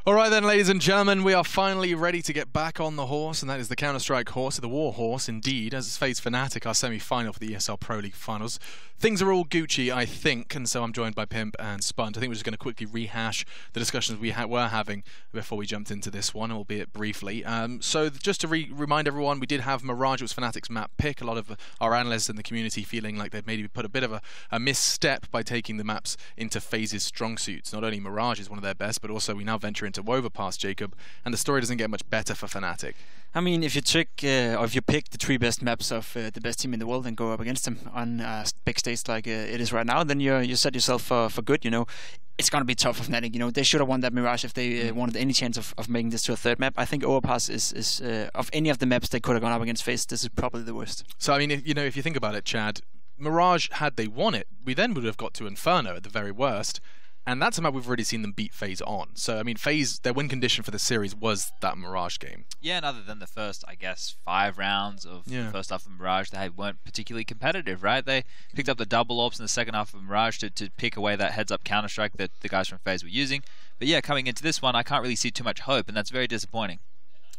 All right then, ladies and gentlemen, we are finally ready to get back on the horse, and that is the Counter-Strike horse, the war horse indeed, as FaZe Fnatic, our semi-final for the ESL Pro League finals. Things are all Gucci, I think, and so I'm joined by Pimp and Spunt. I think we're just going to quickly rehash the discussions we were having before we jumped into this one, albeit briefly. So just to remind everyone, we did have Mirage, it was Fnatic's map pick. A lot of our analysts in the community feeling like they've maybe put a bit of a misstep by taking the maps into FaZe's strong suits. Not only Mirage is one of their best, but also we now venture into Overpass, Jacob, and the story doesn't get much better for Fnatic. I mean, if you pick the three best maps of the best team in the world and go up against them on a big stage like it is right now, then you set yourself for good. You know, it's gonna be tough for Fnatic. You know, they should have won that Mirage if they wanted any chance of making this to a third map. I think Overpass is of any of the maps they could have gone up against FaZe, this is probably the worst. So I mean, if you think about it, Chad, Mirage, had they won it, we then would have got to Inferno at the very worst. And that's a map we've already seen them beat FaZe on. So, I mean, FaZe, their win condition for the series was that Mirage game. Yeah, and other than the first, I guess, 5 rounds of the first half of Mirage, they weren't particularly competitive, right? They picked up the double orbs in the second half of Mirage to pick away that heads-up Counter-Strike that the guys from FaZe were using. But yeah, coming into this one, I can't really see too much hope, and that's very disappointing.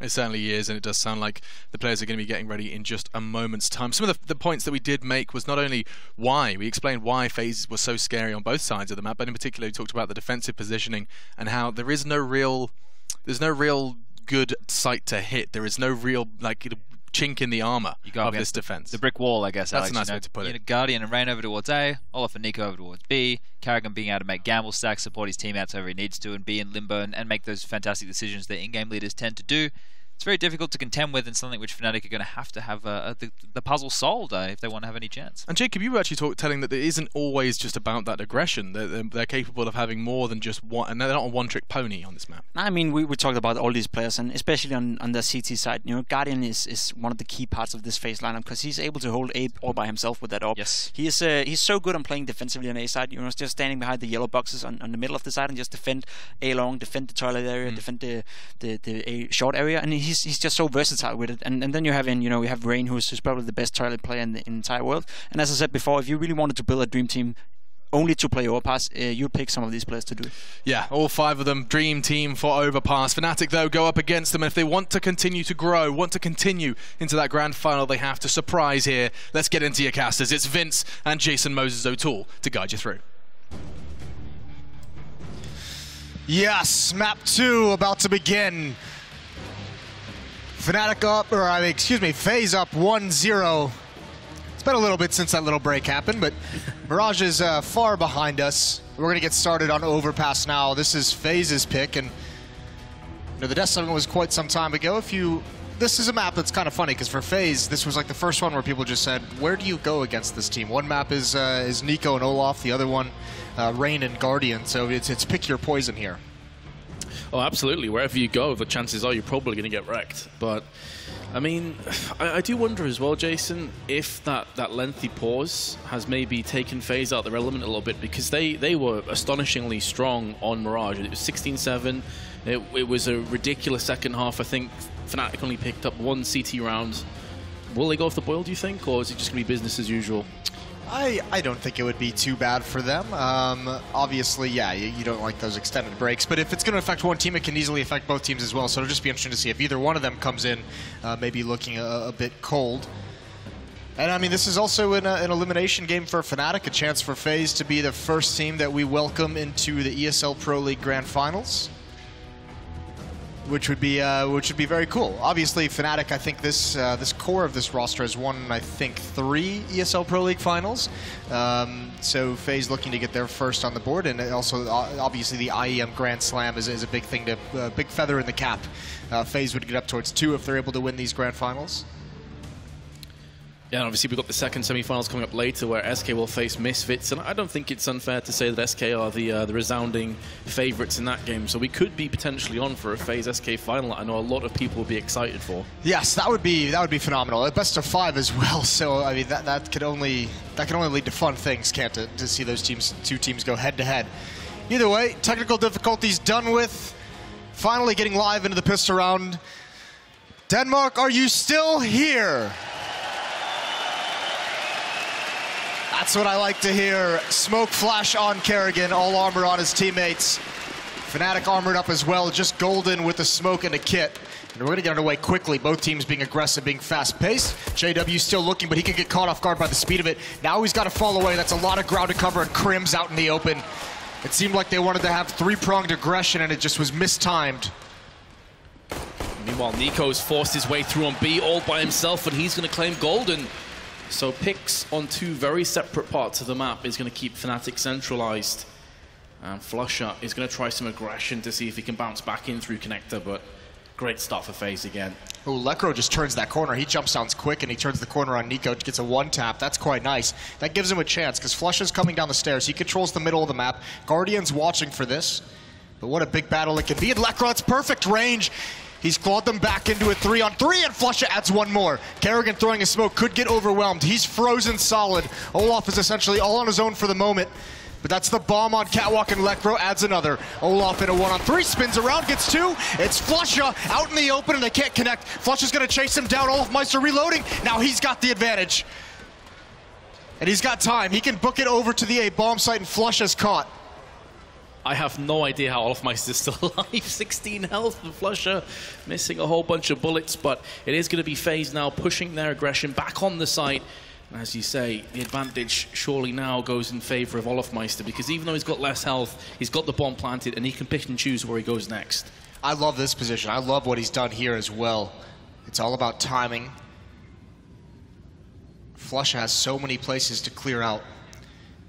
It certainly is, and it does sound like the players are going to be getting ready in just a moment's time. Some of the points that we did make was not only why, we explained why FaZe was so scary on both sides of the map, but in particular we talked about the defensive positioning and how there's no real good site to hit. There is no real chink in the armor of this defense. The brick wall, I guess. That's Alex, a nice way to put it. Guardian and Rain over towards A, Olaf and Nico over towards B, Karrigan being able to make gamble stacks, support his teammates however he needs to, and be in limbo and make those fantastic decisions that in-game leaders tend to do. It's very difficult to contend with, and something which Fnatic are going to have the puzzle solved if they want to have any chance. And Jacob, you were actually telling that it isn't always just about that aggression. They're capable of having more than just one, and they're not a one-trick pony on this map. I mean, we talked about all these players, and especially on the CT side. You know, Guardian is one of the key parts of this FaZe lineup because he's able to hold A all by himself with that orb. Yes. He's so good on playing defensively on A side. You know, just standing behind the yellow boxes on the middle of the side and just defend A long, defend the toilet area, defend the A short area, and he's just so versatile with it. And then you have we have Rain, who's probably the best toilet player in the entire world. And as I said before, if you really wanted to build a dream team only to play Overpass, you'd pick some of these players to do it. Yeah, all 5 of them, dream team for Overpass. Fnatic, though, go up against them, and if they want to continue to grow, want to continue into that grand final, they have to surprise here. Let's get into your casters. It's Vince and Jason Moses O'Toole to guide you through. Yes, map 2 about to begin. Fnatic up, FaZe up 1-0. It's been a little bit since that little break happened, but Mirage is far behind us. We're going to get started on Overpass now. This is FaZe's pick, and the Death Summit was quite some time ago. This is a map that's kind of funny, because for FaZe, this was like the first one where people just said, where do you go against this team? One map is Nico and Olaf, the other one, Rain and Guardian, so it's pick your poison here. Oh, absolutely. Wherever you go, the chances are you're probably going to get wrecked. But, I mean, I do wonder as well, Jason, if that lengthy pause has maybe taken FaZe out their element a little bit, because they were astonishingly strong on Mirage. It was 16-7. It was a ridiculous second half. I think Fnatic only picked up 1 CT round. Will they go off the boil, do you think, or is it just going to be business as usual? I don't think it would be too bad for them. Obviously, yeah, you don't like those extended breaks, but if it's going to affect one team, it can easily affect both teams as well, so it'll just be interesting to see if either one of them comes in maybe looking a bit cold. And I mean, this is also an elimination game for Fnatic, a chance for FaZe to be the first team that we welcome into the ESL Pro League Grand Finals, which would be very cool. Obviously, Fnatic, I think this core of this roster has won, I think, 3 ESL Pro League finals. So FaZe looking to get their first on the board, and also obviously the IEM Grand Slam is a big thing, big feather in the cap. FaZe would get up towards 2 if they're able to win these Grand Finals. Yeah, and obviously we've got the second semi-finals coming up later where SK will face Misfits, and I don't think it's unfair to say that SK are the resounding favourites in that game, so we could be potentially on for a FaZe SK final that I know a lot of people will be excited for. Yes, that would be phenomenal. A best of 5 as well, so I mean that can only lead to fun things, can't it? To see those two teams go head to head. Either way, technical difficulties done with. Finally getting live into the pistol round. Denmark, are you still here? That's what I like to hear. Smoke flash on Karrigan, all armor on his teammates. Fnatic armored up as well, just Golden with the smoke and a kit. And we're going to get underway quickly, both teams being aggressive, being fast-paced. JW still looking, but he can get caught off guard by the speed of it. Now he's got to fall away. That's a lot of ground to cover, and Crim's out in the open. It seemed like they wanted to have three-pronged aggression, and it just was mistimed. Meanwhile, Nico's forced his way through on B all by himself, and he's going to claim Golden. So picks on two very separate parts of the map is going to keep Fnatic centralized. And Flusher is going to try some aggression to see if he can bounce back in through Connector, but great start for FaZe again. Oh, Lekro just turns that corner. He jumps down quick, and he turns the corner on Nico, gets a one-tap. That's quite nice. That gives him a chance, because Flusher's coming down the stairs. He controls the middle of the map. Guardian's watching for this. But what a big battle it can be. And Lekro, it's perfect range. He's clawed them back into a 3-on-3, and Flusher adds one more. Kerrigan throwing a smoke could get overwhelmed. He's frozen solid. Olaf is essentially all on his own for the moment. But that's the bomb on Catwalk, and Lekro adds another. Olaf in a 1-on-3, spins around, gets two. It's Flusher out in the open, and they can't connect. Flusher's going to chase him down. Olaf Meister reloading. Now he's got the advantage. And he's got time. He can book it over to the A bomb site, and Flusher's caught. I have no idea how Olafmeister is still alive. 16 health for Flusher, missing a whole bunch of bullets, but it is going to be FaZe now pushing their aggression back on the site. And as you say, the advantage surely now goes in favor of Olafmeister, because even though he's got less health, he's got the bomb planted, and he can pick and choose where he goes next. I love this position. I love what he's done here as well. It's all about timing. Flusher has so many places to clear out.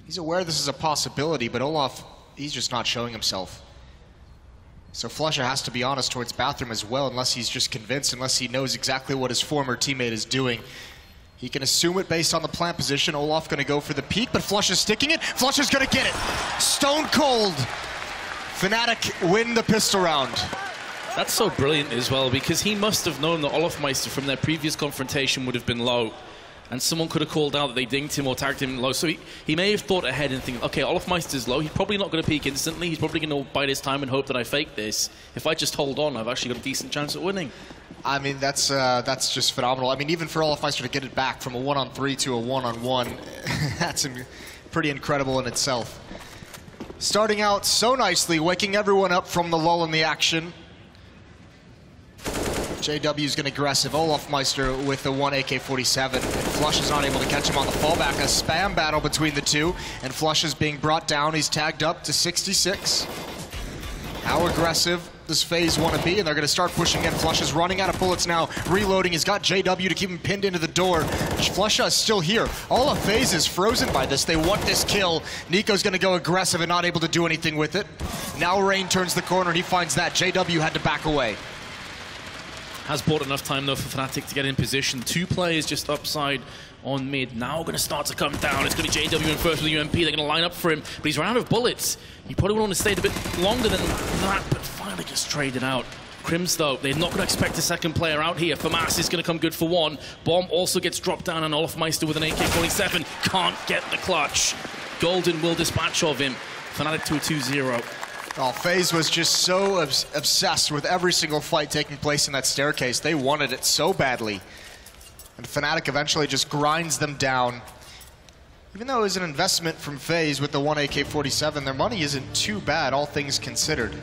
He's aware this is a possibility, but Olaf, he's just not showing himself. So Flusher has to be honest towards Bathroom as well, unless he's just convinced, unless he knows exactly what his former teammate is doing. He can assume it based on the plant position. Olaf going to go for the peek, but Flusher's sticking it. Flusher's going to get it. Stone cold. Fnatic win the pistol round. That's so brilliant as well, because he must have known that Olafmeister from their previous confrontation would have been low. And someone could have called out that they dinged him or tagged him low. So he may have thought ahead and think, okay, Olafmeister's low. He's probably not going to peek instantly. He's probably going to bide his time and hope that I fake this. If I just hold on, I've actually got a decent chance at winning. I mean, that's just phenomenal. I mean, even for Olafmeister to get it back from a 1-on-3 to a 1-on-1, that's pretty incredible in itself. Starting out so nicely, waking everyone up from the lull in the action. JW's going to aggressive. Olafmeister with the 1 AK-47. And Flush is not able to catch him on the fallback. A spam battle between the two. And Flush is being brought down. He's tagged up to 66. How aggressive does FaZe want to be? And they're going to start pushing in. Flush is running out of bullets now. Reloading. He's got JW to keep him pinned into the door. Flush is still here. All of FaZe is frozen by this. They want this kill. Nico's going to go aggressive and not able to do anything with it. Now Rain turns the corner and he finds that. JW had to back away. Has bought enough time, though, for Fnatic to get in position. Two players just upside on mid. Now going to start to come down. It's going to be JW in first with the UMP. They're going to line up for him, but he's out of bullets. He probably would want to stay a bit longer than that, but finally gets traded out. Crims, though, they're not going to expect a second player out here. FAMAS is going to come good for one. Bomb also gets dropped down, and Olafmeister with an AK-47 can't get the clutch. Golden will dispatch of him. Fnatic to a 2-0. Oh, FaZe was just so obsessed with every single fight taking place in that staircase. They wanted it so badly. And Fnatic eventually just grinds them down. Even though it was an investment from FaZe with the 1 AK-47, their money isn't too bad, all things considered.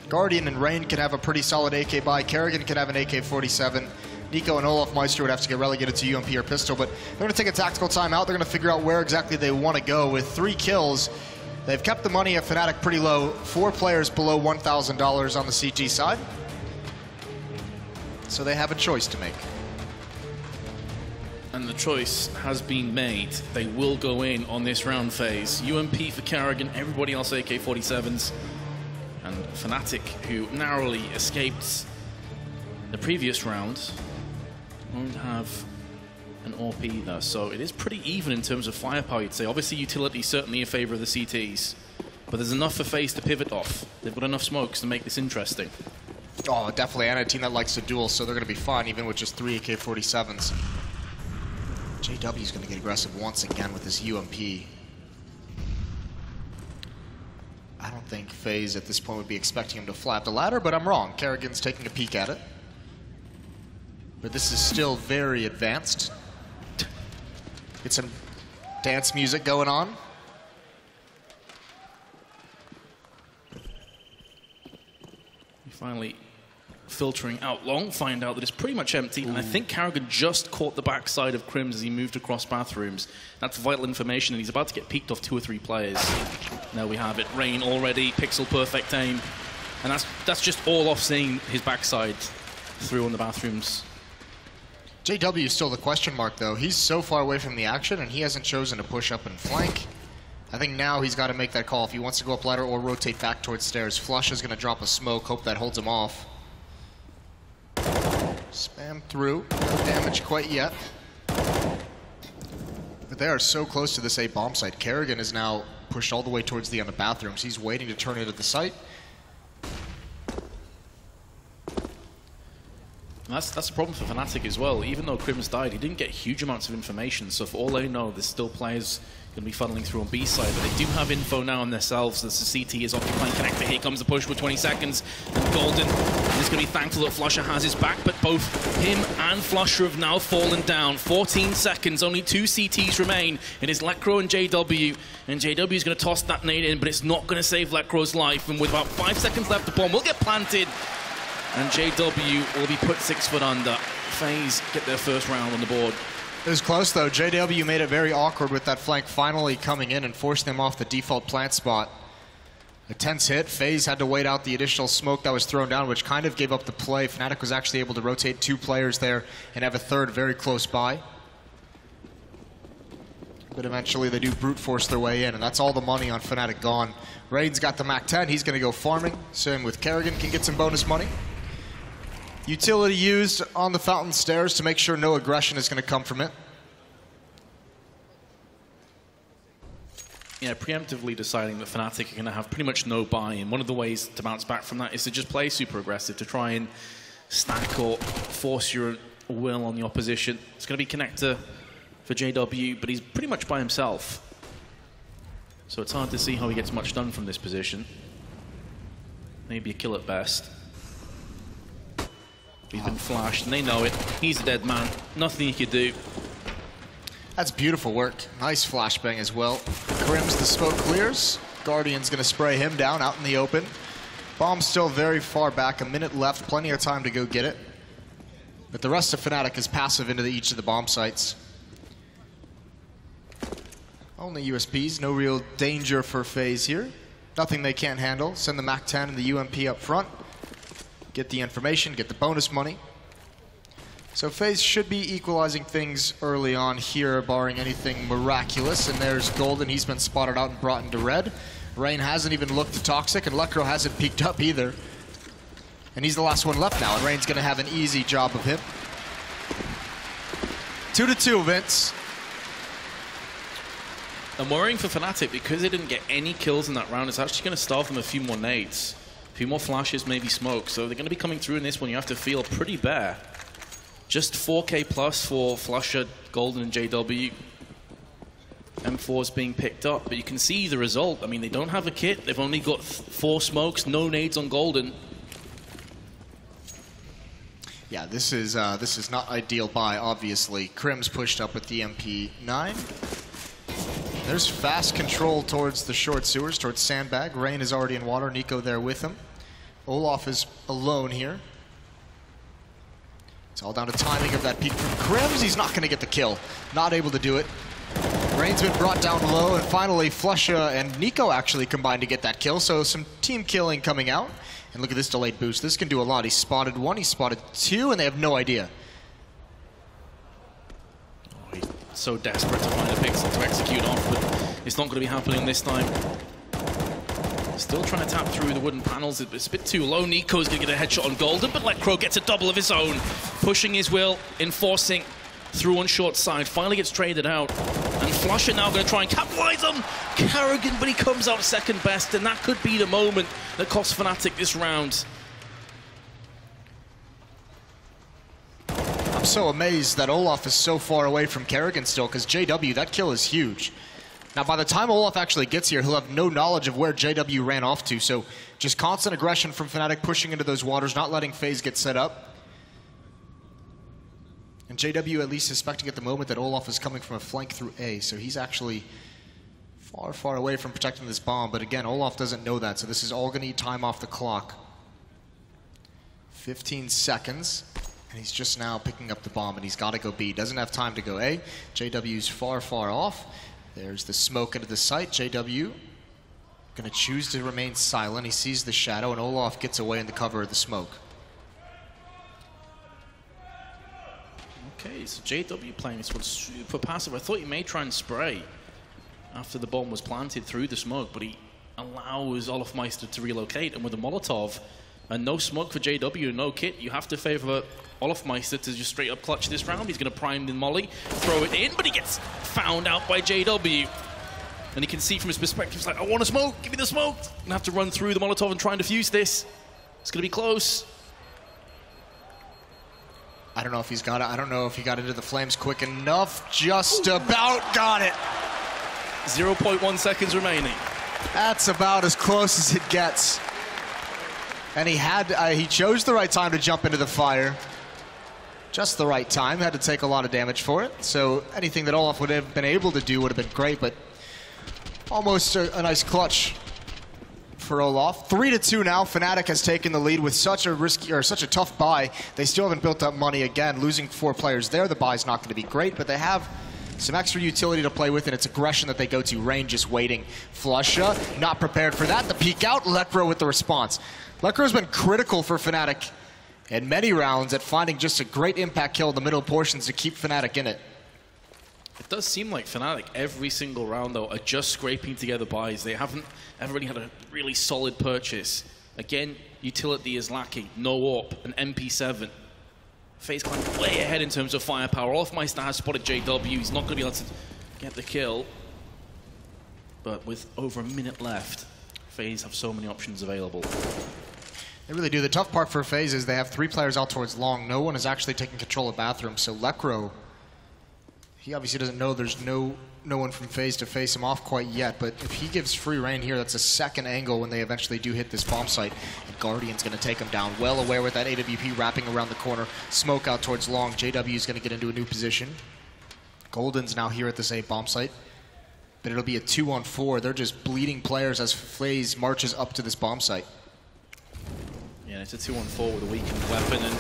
Guardian and Rain can have a pretty solid AK buy. Kerrigan can have an AK-47. Nico and Olafmeister would have to get relegated to UMP or pistol, but they're going to take a tactical timeout. They're going to figure out where exactly they want to go. With 3 kills, they've kept the money at Fnatic pretty low. 4 players below $1,000 on the CT side. So they have a choice to make. And the choice has been made. They will go in on this round FaZe. UMP for Kerrigan, everybody else AK-47s. And Fnatic, who narrowly escaped the previous round, won't have an AWP either. So it is pretty even in terms of firepower, you'd say. Obviously, utility certainly in favor of the CTs. But there's enough for FaZe to pivot off. They've got enough smokes to make this interesting. Oh, definitely. And a team that likes to duel, so they're going to be fine, even with just 3 AK-47s. JW's going to get aggressive once again with his UMP. I don't think FaZe at this point would be expecting him to flap the ladder, but I'm wrong. Kerrigan's taking a peek at it. But this is still very advanced. Get some dance music going on. Finally filtering out long, find out that it's pretty much empty. And I think Karrigan just caught the backside of Crims as he moved across bathrooms. That's vital information, and he's about to get peeked off 2 or 3 players. There we have it. Rain already, pixel perfect aim. And that's just all off seeing his backside through on the bathrooms. JW is still the question mark, though. He's so far away from the action, and he hasn't chosen to push up and flank. I think now he's got to make that call if he wants to go up ladder or rotate back towards stairs. Flush is going to drop a smoke, hope that holds him off. Spam through, no damage quite yet. But they are so close to this A bomb site. Karrigan is now pushed all the way towards the end of bathrooms. He's waiting to turn it at the site. And that's a problem for Fnatic as well. Even though Crims died, he didn't get huge amounts of information. So for all they know, there's still players going to be funneling through on B side. But they do have info now on themselves as the CT is occupying connector. Here comes the push with 20 seconds. And Golden is going to be thankful that Flusher has his back. But both him and Flusher have now fallen down. 14 seconds, only 2 CTs remain. It is Lekro and JW. And JW is going to toss that nade in, but it's not going to save Lekro's life. And with about 5 seconds left, the bomb will get planted. And JW will be put 6 foot under. FaZe get their first round on the board. It was close, though. JW made it very awkward with that flank finally coming in and forced them off the default plant spot. A tense hit. FaZe had to wait out the additional smoke that was thrown down, which kind of gave up the play. Fnatic was actually able to rotate 2 players there and have a third very close by. But eventually they do brute force their way in, and that's all the money on Fnatic gone. Rain's got the MAC-10. He's going to go farming. Same with Karrigan, can get some bonus money. Utility used on the fountain stairs to make sure no aggression is going to come from it. Yeah, preemptively deciding that Fnatic are going to have pretty much no buy-in. One of the ways to bounce back from that is to just play super aggressive, to try and stack or force your will on the opposition. It's going to be connector for JW, but he's pretty much by himself. So it's hard to see how he gets much done from this position. Maybe a kill at best. He's been flashed, and they know it. He's a dead man. Nothing he could do. That's beautiful work. Nice flashbang as well. Crims, the smoke clears. Guardian's going to spray him down out in the open. Bomb's still very far back. A minute left. Plenty of time to go get it. But the rest of Fnatic is passive into each of the bomb sites. Only USPs. No real danger for FaZe here. Nothing they can't handle. Send the MAC-10 and the UMP up front. Get the information, get the bonus money. So FaZe should be equalizing things early on here, barring anything miraculous. And there's Golden. He's been spotted out and brought into red. Rain hasn't even looked to toxic, and Lekro hasn't peeked up either. And he's the last one left now, and Rain's going to have an easy job of him. 2-2, Vince. I'm worrying for Fnatic because they didn't get any kills in that round. It's actually going to starve them a few more nades. A few more flashes, maybe smoke. So they're going to be coming through in this one. You have to feel pretty bare. Just 4K plus for Flusher, Golden, and JW. M4's being picked up, but you can see the result. I mean, they don't have a kit. They've only got 4 smokes, no nades on Golden. Yeah, this is not ideal buy, obviously. Crims pushed up with the MP9. There's fast control towards the short sewers, towards Sandbag. Rain is already in water. Nico there with him. Olaf is alone here. It's all down to timing of that peek from Crims. He's not going to get the kill. Not able to do it. Rain's been brought down low, and finally Flusha and Nico actually combined to get that kill. So some team killing coming out. And look at this delayed boost. This can do a lot. He spotted 1, he spotted 2, and they have no idea. Oh, he's so desperate to find a pixel to execute off, but it's not going to be happening this time. Still trying to tap through the wooden panels. It's a bit too low. Nico's going to get a headshot on Golden, but Lekro gets a double of his own. Pushing his will, enforcing through on short side. Finally gets traded out. And Flusher now going to try and capitalize on Karrigan, but he comes out second best, and that could be the moment that costs Fnatic this round. I'm so amazed that Olaf is so far away from Karrigan still, because JW, that kill is huge. Now, by the time Olaf actually gets here, he'll have no knowledge of where JW ran off to, so just constant aggression from Fnatic, pushing into those waters, not letting FaZe get set up. And JW at least suspecting at the moment that Olaf is coming from a flank through A, so he's actually far, far away from protecting this bomb. But again, Olaf doesn't know that, so this is all going to need time off the clock. 15 seconds. And he's just now picking up the bomb, and he's got to go B. Doesn't have time to go A. JW's far, far off. There's the smoke into the site. JW going to choose to remain silent. He sees the shadow, and Olaf gets away in the cover of the smoke. Okay, so JW playing this one super passive. I thought he may try and spray after the bomb was planted through the smoke, but he allows Olafmeister to relocate, and with a Molotov and no smoke for JW and no kit, you have to favor Olafmeister to just straight up clutch this round. He's going to prime the molly, throw it in, but he gets found out by JW. And you can see from his perspective, he's like, I want a smoke, give me the smoke. I'm going to have to run through the Molotov and try and defuse this. It's going to be close. I don't know if he's got it. I don't know if he got into the flames quick enough. Just about got it. 0.1 seconds remaining. That's about as close as it gets. And he chose the right time to jump into the fire. Just the right time. Had to take a lot of damage for it. So anything that Olaf would have been able to do would have been great, but almost a nice clutch for Olaf. 3-2 now. Fnatic has taken the lead with such a risky or such a tough buy. They still haven't built up money again. Losing 4 players there, the buy's not going to be great, but they have some extra utility to play with, and it's aggression that they go to. Rain just waiting. Flusha, not prepared for that. The peek out, Lekro with the response. Lekro's been critical for Fnatic in many rounds at finding just a great impact kill in the middle portions to keep Fnatic in it. It does seem like Fnatic, every single round, though, are just scraping together buys. They haven't ever really had a really solid purchase. Again, utility is lacking. No AWP, an MP7. FaZe climbed way ahead in terms of firepower. Olafmeister has spotted JW. He's not going to be able to get the kill. But with over a minute left, FaZe have so many options available. They really do. The tough part for FaZe is they have 3 players out towards long. No one is actually taking control of bathroom. So Lekro, he obviously doesn't know there's no one from FaZe to face him off quite yet. But if he gives free reign here, that's a second angle when they eventually do hit this bomb site. And Guardian's going to take him down. Well aware with that AWP wrapping around the corner. Smoke out towards long. JW is going to get into a new position. Golden's now here at this A bomb site. But it'll be a 2-on-4. They're just bleeding players as FaZe marches up to this bomb site. Yeah, it's a 2-on-4 with a weakened weapon, and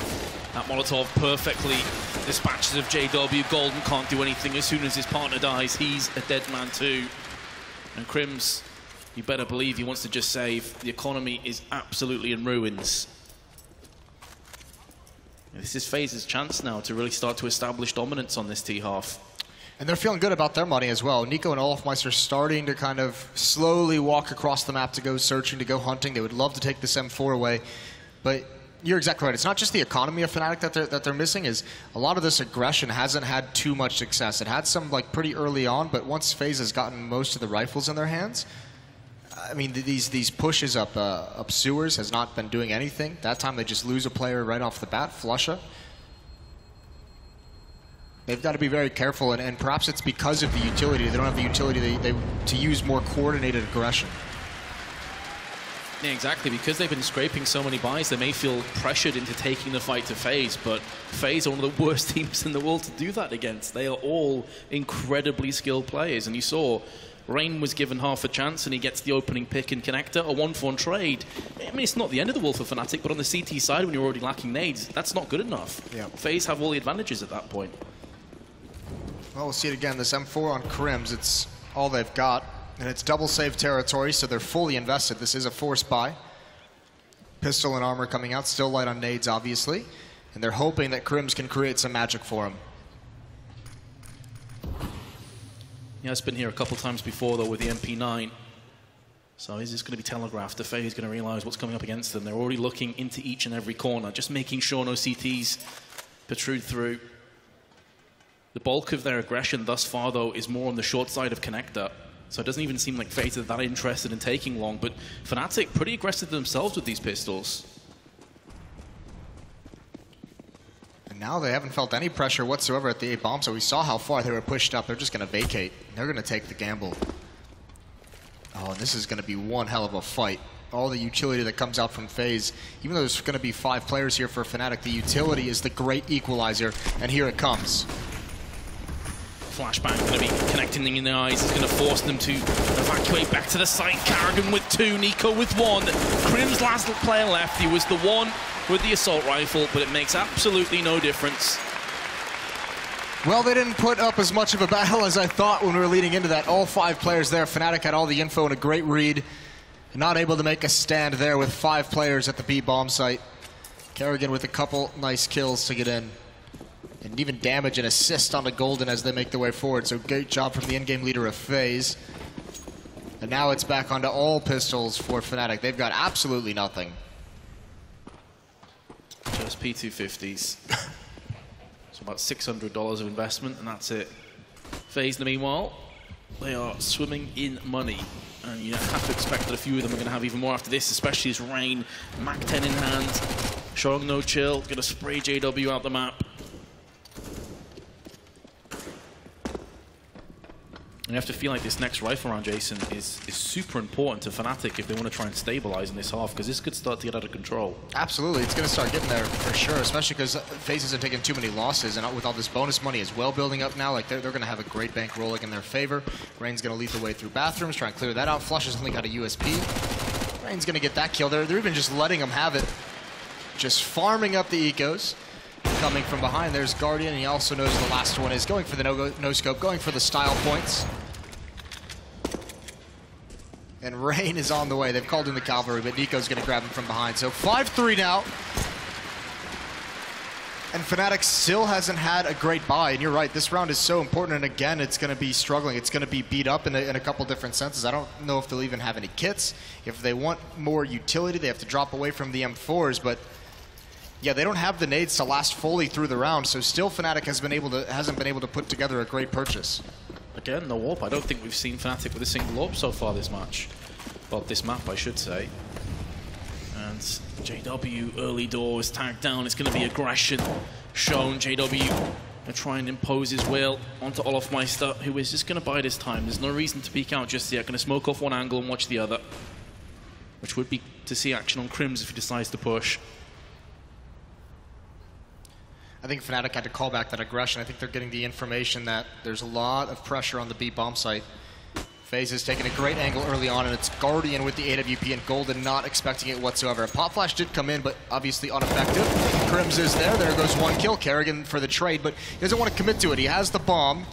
that Molotov perfectly dispatches of JW. Golden can't do anything. As soon as his partner dies, he's a dead man too. And Crims, you better believe he wants to just save. The economy is absolutely in ruins. This is FaZe's chance now to really start to establish dominance on this T-half. And they're feeling good about their money as well. Nico and Olafmeister starting to kind of slowly walk across the map to go searching, to go hunting. They would love to take this M4 away. But you're exactly right. It's not just the economy of Fnatic that they're missing. Is a lot of this aggression hasn't had too much success. It had some like pretty early on, but once FaZe has gotten most of the rifles in their hands, I mean these pushes up sewers has not been doing anything. That time they just lose a player right off the bat. Flusha. They've got to be very careful, and perhaps it's because of the utility. They don't have the utility to use more coordinated aggression. Yeah, exactly. Because they've been scraping so many buys, they may feel pressured into taking the fight to FaZe, but FaZe are one of the worst teams in the world to do that against. They are all incredibly skilled players, and you saw Rain was given half a chance, and he gets the opening pick and connector, a 1-for-1 trade. I mean, it's not the end of the world for Fnatic, but on the CT side, when you're already lacking nades, that's not good enough. Yeah. FaZe have all the advantages at that point. Well, we'll see it again. This M4 on Crims, it's all they've got. And it's double save territory, so they're fully invested. This is a forced buy. Pistol and armor coming out, still light on nades, obviously. And they're hoping that Crims can create some magic for him. Yeah, it's been here a couple times before, though, with the MP9. So is this going to be telegraphed? The FaZe is going to realize what's coming up against them. They're already looking into each and every corner, just making sure no CTs protrude through. The bulk of their aggression thus far, though, is more on the short side of connector. So it doesn't even seem like FaZe are that interested in taking long, but Fnatic pretty aggressive themselves with these pistols. And now they haven't felt any pressure whatsoever at the A bomb, so we saw how far they were pushed up. They're just going to vacate. They're going to take the gamble. Oh, and this is going to be one hell of a fight. All the utility that comes out from FaZe, even though there's going to be 5 players here for Fnatic, the utility is the great equalizer, and here it comes. Flashbang going to be connecting in the eyes. It's going to force them to evacuate back to the site. Carrigan with 2, Nico with 1. Crim's last player left. He was the one with the assault rifle, but it makes absolutely no difference. Well, they didn't put up as much of a battle as I thought when we were leading into that. All 5 players there. Fnatic had all the info and a great read. Not able to make a stand there with 5 players at the B bomb site. Carrigan with a couple nice kills to get in. And even damage and assist on the Golden as they make their way forward. So great job from the in-game leader of FaZe. And now it's back onto all pistols for Fnatic. They've got absolutely nothing. Just P250s. So about $600 of investment, and that's it. FaZe, meanwhile, they are swimming in money. And you have to expect that a few of them are going to have even more after this, especially as Rain, Mac 10 in hand, showing no chill, going to spray JW out the map. And you have to feel like this next rifle round, Jason, is super important to Fnatic if they want to try and stabilize in this half, because this could start to get out of control. Absolutely, it's going to start getting there for sure, especially because FaZe isn't taking too many losses, and with all this bonus money as well building up now, like they're going to have a great bank rolling in their favor. Rain's going to lead the way through bathrooms, try and clear that out. Flush has only got a USP. Rain's going to get that kill. They're even just letting him have it, just farming up the ecos. Coming from behind, there's Guardian, and he also knows the last one is going for the no-scope, going for the style points. And Rain is on the way. They've called in the cavalry, but Nico's going to grab him from behind. So 5-3 now. And Fnatic still hasn't had a great buy. And you're right, this round is so important. And again, it's going to be struggling. It's going to be beat up in a couple different senses. I don't know if they'll even have any kits. If they want more utility, they have to drop away from the M4s. But yeah, they don't have the nades to last fully through the round. So still Fnatic hasn't been able to put together a great purchase. Again, no AWP. I don't think we've seen Fnatic with a single AWP so far this match. Well, this map, I should say. And JW, early door, is tagged down. It's going to be aggression shown. JW going to try and impose his will onto Olofmeister, who is just going to bide his time. There's no reason to peek out just yet. Going to smoke off one angle and watch the other. Which would be to see action on Crims if he decides to push. I think Fnatic had to call back that aggression. I think they're getting the information that there's a lot of pressure on the B bomb site. FaZe has taken a great angle early on, and it's Guardian with the AWP and Golden not expecting it whatsoever. Pop Flash did come in, but obviously ineffective. Crims is there. There goes one kill. Carrigan for the trade, but he doesn't want to commit to it. He has the bomb.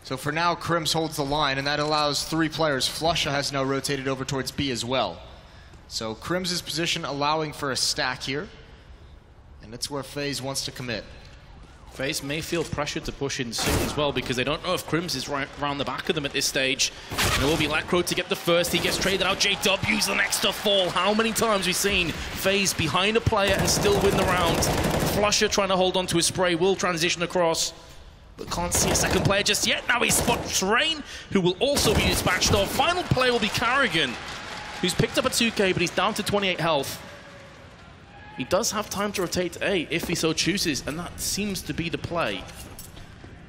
So for now, Crims holds the line, and that allows 3 players. Flusha has now rotated over towards B as well. So Crims' position allowing for a stack here. And that's where FaZe wants to commit. FaZe may feel pressured to push in soon as well, because they don't know if Crims is right around the back of them at this stage. And it will be Lacro to get the first. He gets traded out. JW's the next to fall. How many times we've seen FaZe behind a player and still win the round? Flusher trying to hold on to his spray, will transition across, but can't see a second player just yet. Now he spots Rain, who will also be dispatched off. Final player will be Carrigan, who's picked up a 2K, but he's down to 28 health. He does have time to rotate to A if he so chooses, and that seems to be the play.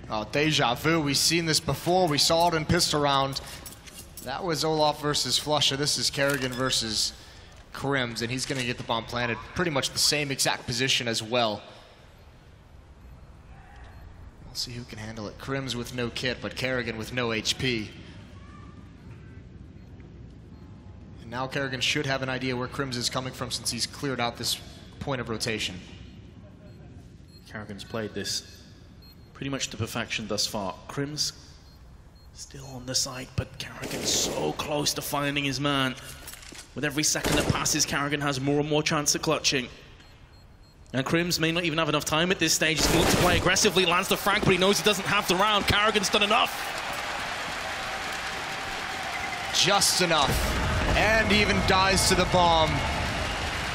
Oh, deja vu. We've seen this before. We saw it in pistol round. That was Olaf versus Flusha. This is Carrigan versus Crims, and he's going to get the bomb planted. Pretty much the same exact position as well. We'll see who can handle it. Crims with no kit, but Carrigan with no HP. And now Carrigan should have an idea where Crims is coming from since he's cleared out this point of rotation. Carrigan's played this pretty much to perfection thus far. Crims still on the side, but Carrigan's so close to finding his man. With every second that passes, Carrigan has more and more chance of clutching. And Crims may not even have enough time at this stage. He's going to look to play aggressively, lands the frag, but he knows he doesn't have the round. Carrigan's done enough. Just enough. And even dies to the bomb.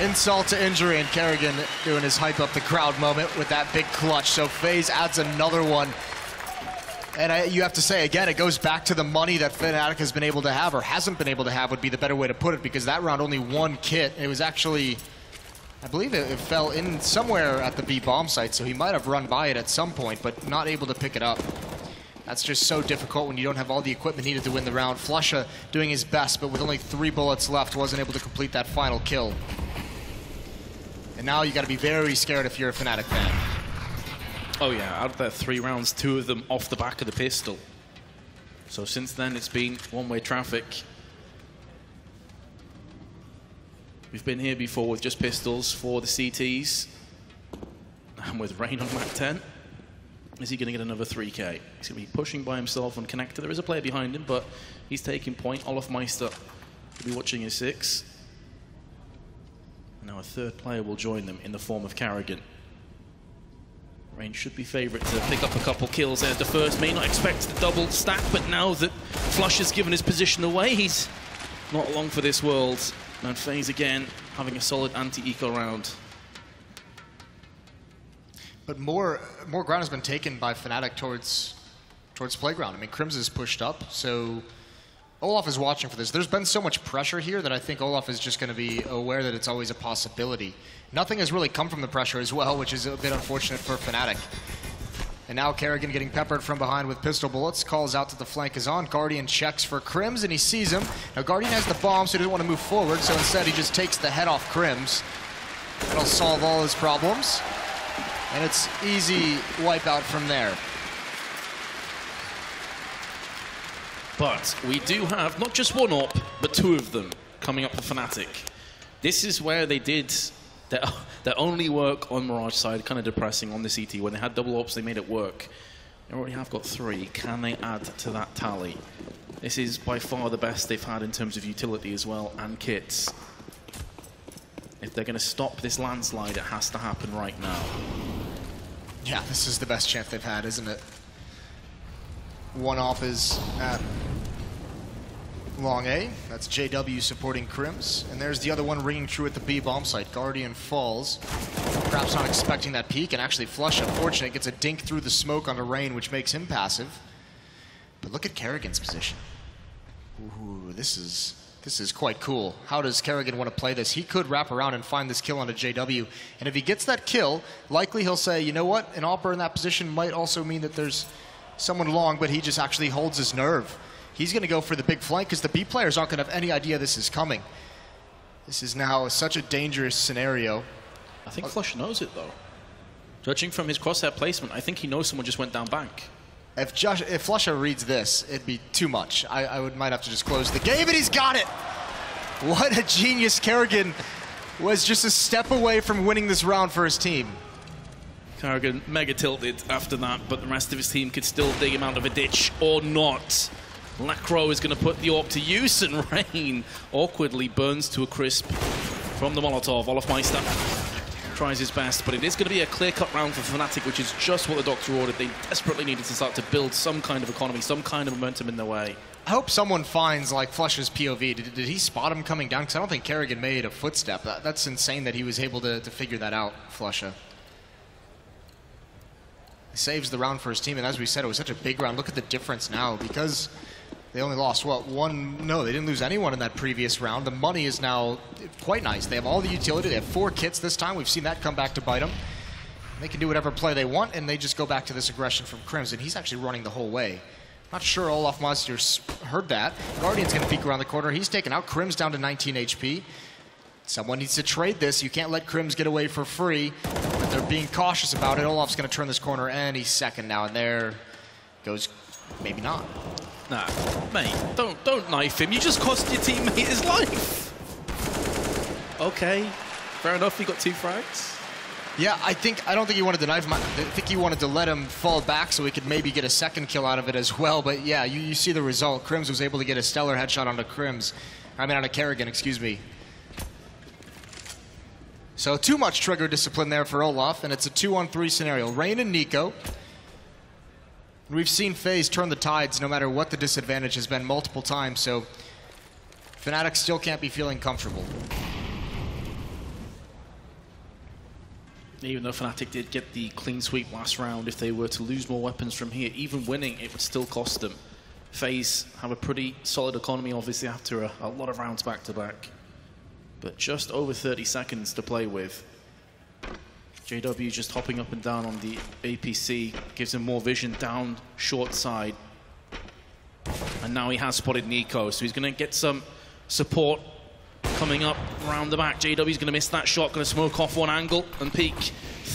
Insult to injury, and Carrigan doing his hype up the crowd moment with that big clutch. So FaZe adds another one. And you have to say, again, it goes back to the money that Fnatic has been able to have, or hasn't been able to have, would be the better way to put it, because that round only 1 kit. It was actually, I believe it fell in somewhere at the B bomb site, so he might have run by it at some point, but not able to pick it up. That's just so difficult when you don't have all the equipment needed to win the round. Flusha doing his best, but with only 3 bullets left, wasn't able to complete that final kill. And now you got to be very scared if you're a Fnatic fan. Oh yeah, out of their 3 rounds, 2 of them off the back of the pistol. So since then, it's been one-way traffic. We've been here before with just pistols for the CTs. And with Rain on map 10, is he going to get another 3K? He's going to be pushing by himself on connector. There is a player behind him, but he's taking point. Olaf Meister will be watching his 6. And now a 3rd player will join them in the form of Carrigan. Rain should be favourite to pick up a couple kills there. The first may not expect the double stack, but now that Flush has given his position away, he's not long for this world. And FaZe again having a solid anti-eco round. But more ground has been taken by Fnatic towards Playground. I mean, Crims is pushed up, so Olaf is watching for this. There's been so much pressure here that I think Olaf is just going to be aware that it's always a possibility. Nothing has really come from the pressure as well, which is a bit unfortunate for Fnatic. And now Kerrigan getting peppered from behind with pistol bullets. Calls out that the flank is on. Guardian checks for Crims, and he sees him. Now Guardian has the bomb, so he doesn't want to move forward, so instead he just takes the head off Crims. That'll solve all his problems. And it's easy wipeout from there. But we do have not just 1 AWP, but 2 of them coming up for Fnatic. This is where they did their only work on Mirage side, kind of depressing on the CT. When they had double AWPs, they made it work. They already have got 3. Can they add to that tally? This is by far the best they've had in terms of utility as well, and kits. If they're going to stop this landslide, it has to happen right now. Yeah, this is the best chance they've had, isn't it? 1 AWP is at long A. That's JW supporting Crims. And there's the other one ringing true at the B bomb site. Guardian falls. Perhaps not expecting that peek, and actually Flush, unfortunate, gets a dink through the smoke onto Rain, which makes him passive. But look at Kerrigan's position. Ooh, this is quite cool. How does Kerrigan want to play this? He could wrap around and find this kill onto JW. And if he gets that kill, likely he'll say, you know what? An AWPer in that position might also mean that there's someone long, but he just actually holds his nerve. He's going to go for the big flank because the B players aren't going to have any idea this is coming. This is now such a dangerous scenario. I think Flush knows it, though. Judging from his crosshair placement, I think he knows someone just went down bank. If Flusha reads this, it'd be too much. Might have to just close the game, and he's got it! What a genius. Kerrigan was just a step away from winning this round for his team. Kerrigan mega tilted after that, but the rest of his team could still dig him out of a ditch or not. Lacro is going to put the AWP to use, and Rain awkwardly burns to a crisp from the Molotov. Olaf Meister tries his best, but it is going to be a clear-cut round for Fnatic, which is just what the doctor ordered. They desperately needed to start to build some kind of economy, some kind of momentum in their way. I hope someone finds, like, Flush's POV. Did he spot him coming down? Because I don't think Kerrigan made a footstep. That's insane that he was able to figure that out, Flusha. He saves the round for his team, and as we said, it was such a big round. Look at the difference now, because they only lost, what, 1? No, they didn't lose anyone in that previous round. The money is now quite nice. They have all the utility. They have 4 kits this time. We've seen that come back to bite them. They can do whatever play they want, and they just go back to this aggression from Crims, and he's actually running the whole way. Not sure Olaf Meister heard that. Guardian's going to peek around the corner. He's taken out. Crims down to 19 HP. Someone needs to trade this. You can't let Crims get away for free, but they're being cautious about it. Olaf's going to turn this corner, and he's second now, and there goes, maybe not. Nah, mate, don't knife him. You just cost your teammate his life. Okay, fair enough. He got 2 frags. Yeah, I don't think he wanted to knife him. I think he wanted to let him fall back so he could maybe get a second kill out of it as well. But yeah, you see the result. Crims was able to get a stellar headshot onto onto Kerrigan, excuse me. So too much trigger discipline there for Olaf, and it's a 2-on-3 scenario. Rain and Nico. We've seen FaZe turn the tides no matter what the disadvantage has been multiple times, so Fnatic still can't be feeling comfortable. Even though Fnatic did get the clean sweep last round, if they were to lose more weapons from here, even winning, it would still cost them. FaZe have a pretty solid economy, obviously, after a lot of rounds back-to-back. But just over 30 seconds to play with. JW just hopping up and down on the APC, gives him more vision down short side. And now he has spotted Nico, so he's going to get some support coming up around the back. JW's going to miss that shot, going to smoke off one angle and peek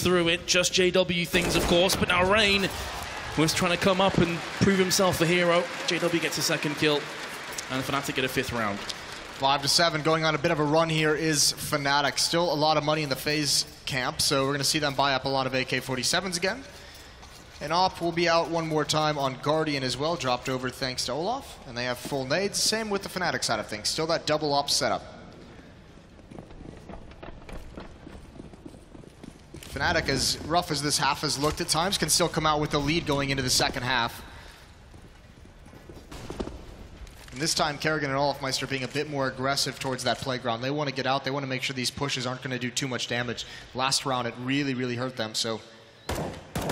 through it. Just JW things, of course, but now Rain was trying to come up and prove himself a hero. JW gets a second kill, and Fnatic get a 5th round. 5-7, going on a bit of a run here is Fnatic. Still a lot of money in the FaZe camp, so we're going to see them buy up a lot of AK-47s again. And Op will be out one more time on Guardian as well, dropped over thanks to Olaf. And they have full nades, same with the Fnatic side of things. Still that double Op setup. Fnatic, as rough as this half has looked at times, can still come out with the lead going into the second half. And this time, Kerrigan and Olafmeister being a bit more aggressive towards that playground. They want to get out, they want to make sure these pushes aren't going to do too much damage. Last round, it really, really hurt them, so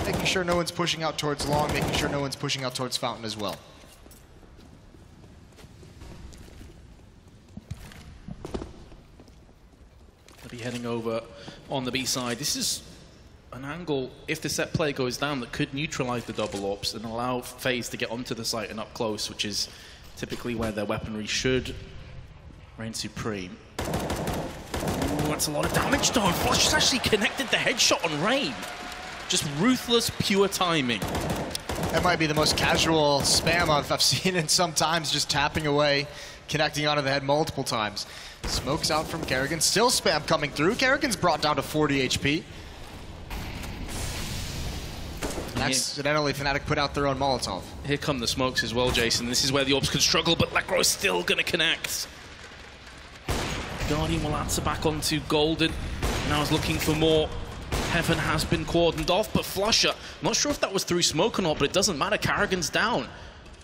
making sure no one's pushing out towards long, making sure no one's pushing out towards fountain as well. They'll be heading over on the B side. This is an angle, if the set play goes down, that could neutralize the double ops and allow FaZe to get onto the site and up close, which is typically where their weaponry should reign supreme. Ooh, that's a lot of damage though. Flush has actually connected the headshot on Rain. Just ruthless, pure timing. That might be the most casual spam I've seen in some times, just tapping away, connecting onto the head multiple times. Smokes out from Kerrigan, still spam coming through. Kerrigan's brought down to 40 HP. And accidentally, Fnatic put out their own Molotov. Here come the smokes as well, Jason. This is where the ops could struggle, but Lekro's still going to connect. Guardian will answer back onto Golden. Now is looking for more. Heaven has been cordoned off, but Flusher, not sure if that was through smoke or not, but it doesn't matter. Kerrigan's down.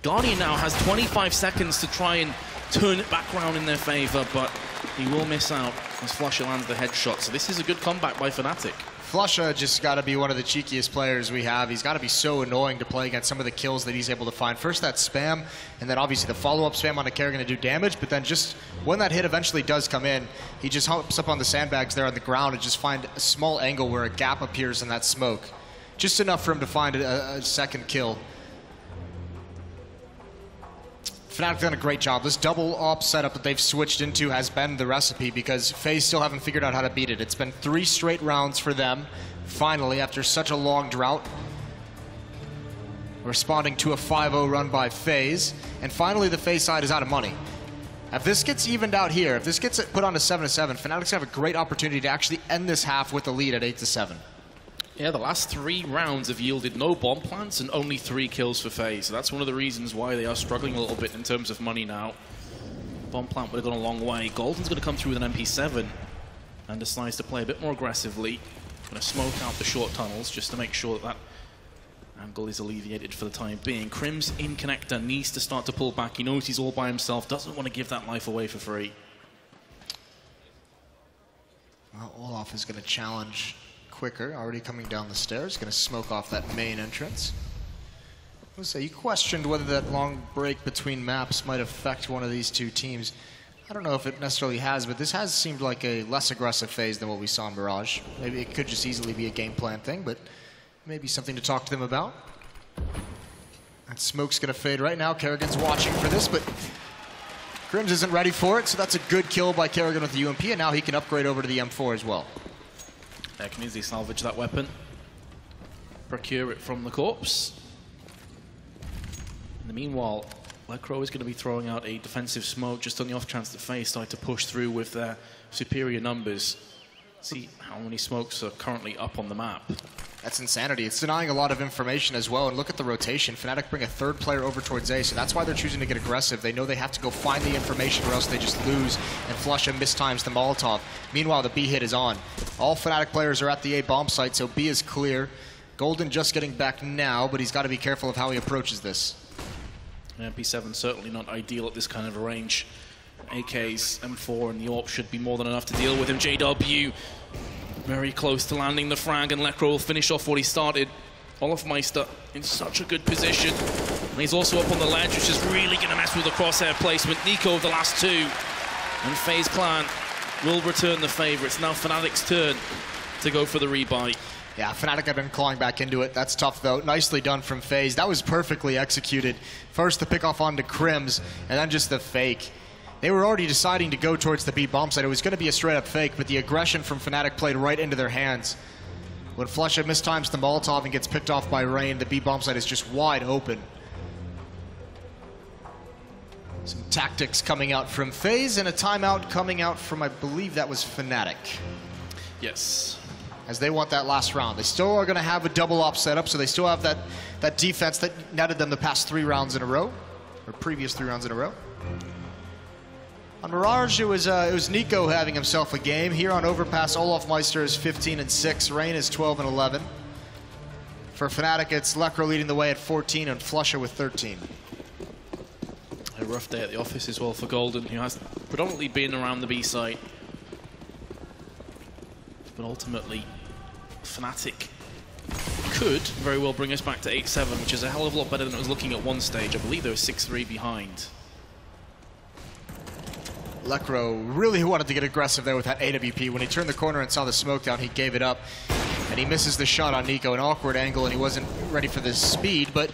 Guardian now has 25 seconds to try and turn it back around in their favor, but he will miss out as Flusher lands the headshot. So this is a good comeback by Fnatic. Flusher just got to be one of the cheekiest players we have. He's got to be so annoying to play against some of the kills that he's able to find. First that spam, and then obviously the follow-up spam on a Kerrigan to do damage, but then just when that hit eventually does come in, he just hops up on the sandbags there on the ground and just find a small angle where a gap appears in that smoke. Just enough for him to find a second kill. Fnatic done a great job. This double op setup that they've switched into has been the recipe because FaZe still haven't figured out how to beat it. It's been 3 straight rounds for them, finally, after such a long drought. Responding to a 5-0 run by FaZe, and finally the FaZe side is out of money. If this gets evened out here, if this gets put on to 7-7, Fnatic's have a great opportunity to actually end this half with the lead at 8-7. Yeah, the last 3 rounds have yielded no bomb plants and only 3 kills for FaZe. So that's one of the reasons why they are struggling a little bit in terms of money now. Bomb plant would have gone a long way. Golden's going to come through with an MP7 and decides to play a bit more aggressively. Going to smoke out the short tunnels just to make sure that angle is alleviated for the time being. Crim's in connector, needs to start to pull back. He knows he's all by himself, doesn't want to give that life away for free. Well, Olaf is going to challenge quicker, already coming down the stairs, going to smoke off that main entrance. Let's say you questioned whether that long break between maps might affect one of these two teams. I don't know if it necessarily has, but this has seemed like a less aggressive phase than what we saw in Mirage. Maybe it could just easily be a game plan thing, but maybe something to talk to them about. That smoke's going to fade right now. Kerrigan's watching for this, but Grims isn't ready for it, so that's a good kill by Kerrigan with the UMP, and now he can upgrade over to the M4 as well. They can easily salvage that weapon, procure it from the corpse. In the meanwhile, Lekro is going to be throwing out a defensive smoke just on the off chance that FaZe start to push through with their superior numbers. See how many smokes are currently up on the map. That's insanity. It's denying a lot of information as well. And look at the rotation. Fnatic bring a 3rd player over towards A, so that's why they're choosing to get aggressive. They know they have to go find the information or else they just lose, and Flusha mistimes the Molotov. Meanwhile, the B hit is on. All Fnatic players are at the A bomb site, so B is clear. Golden just getting back now, but he's got to be careful of how he approaches this. MP7 certainly not ideal at this kind of a range. AK's M4 and the AWP should be more than enough to deal with him. JW very close to landing the frag, and Lekro will finish off what he started. Olafmeister in such a good position. And he's also up on the ledge, which is really going to mess with the crosshair placement. Nico the last 2. And FaZe Clan will return the favor. It's now Fnatic's turn to go for the rebuy. Yeah, Fnatic have been clawing back into it. That's tough, though. Nicely done from FaZe. That was perfectly executed. First the pick off onto Crims, and then just the fake. They were already deciding to go towards the B bomb site. It was going to be a straight-up fake, but the aggression from Fnatic played right into their hands. When Flusha mistimes the Molotov and gets picked off by Rain, the B bomb site is just wide open. Some tactics coming out from FaZe and a timeout coming out from, I believe that was Fnatic. Yes. As they want that last round. They still are going to have a double op setup, so they still have that defense that netted them the past 3 rounds in a row, or previous 3 rounds in a row. On Mirage, it was Nico having himself a game. Here on Overpass, Olofmeister is 15-6, Rain is 12-11. For Fnatic, it's Lekro leading the way at 14 and Flusha with 13. A rough day at the office as well for Golden, who has predominantly been around the B site. But ultimately, Fnatic could very well bring us back to 8-7, which is a hell of a lot better than it was looking at one stage. I believe they were 6-3 behind. Lekro really wanted to get aggressive there with that AWP. When he turned the corner and saw the smoke down, he gave it up. And he misses the shot on Nico, an awkward angle, and he wasn't ready for the speed, but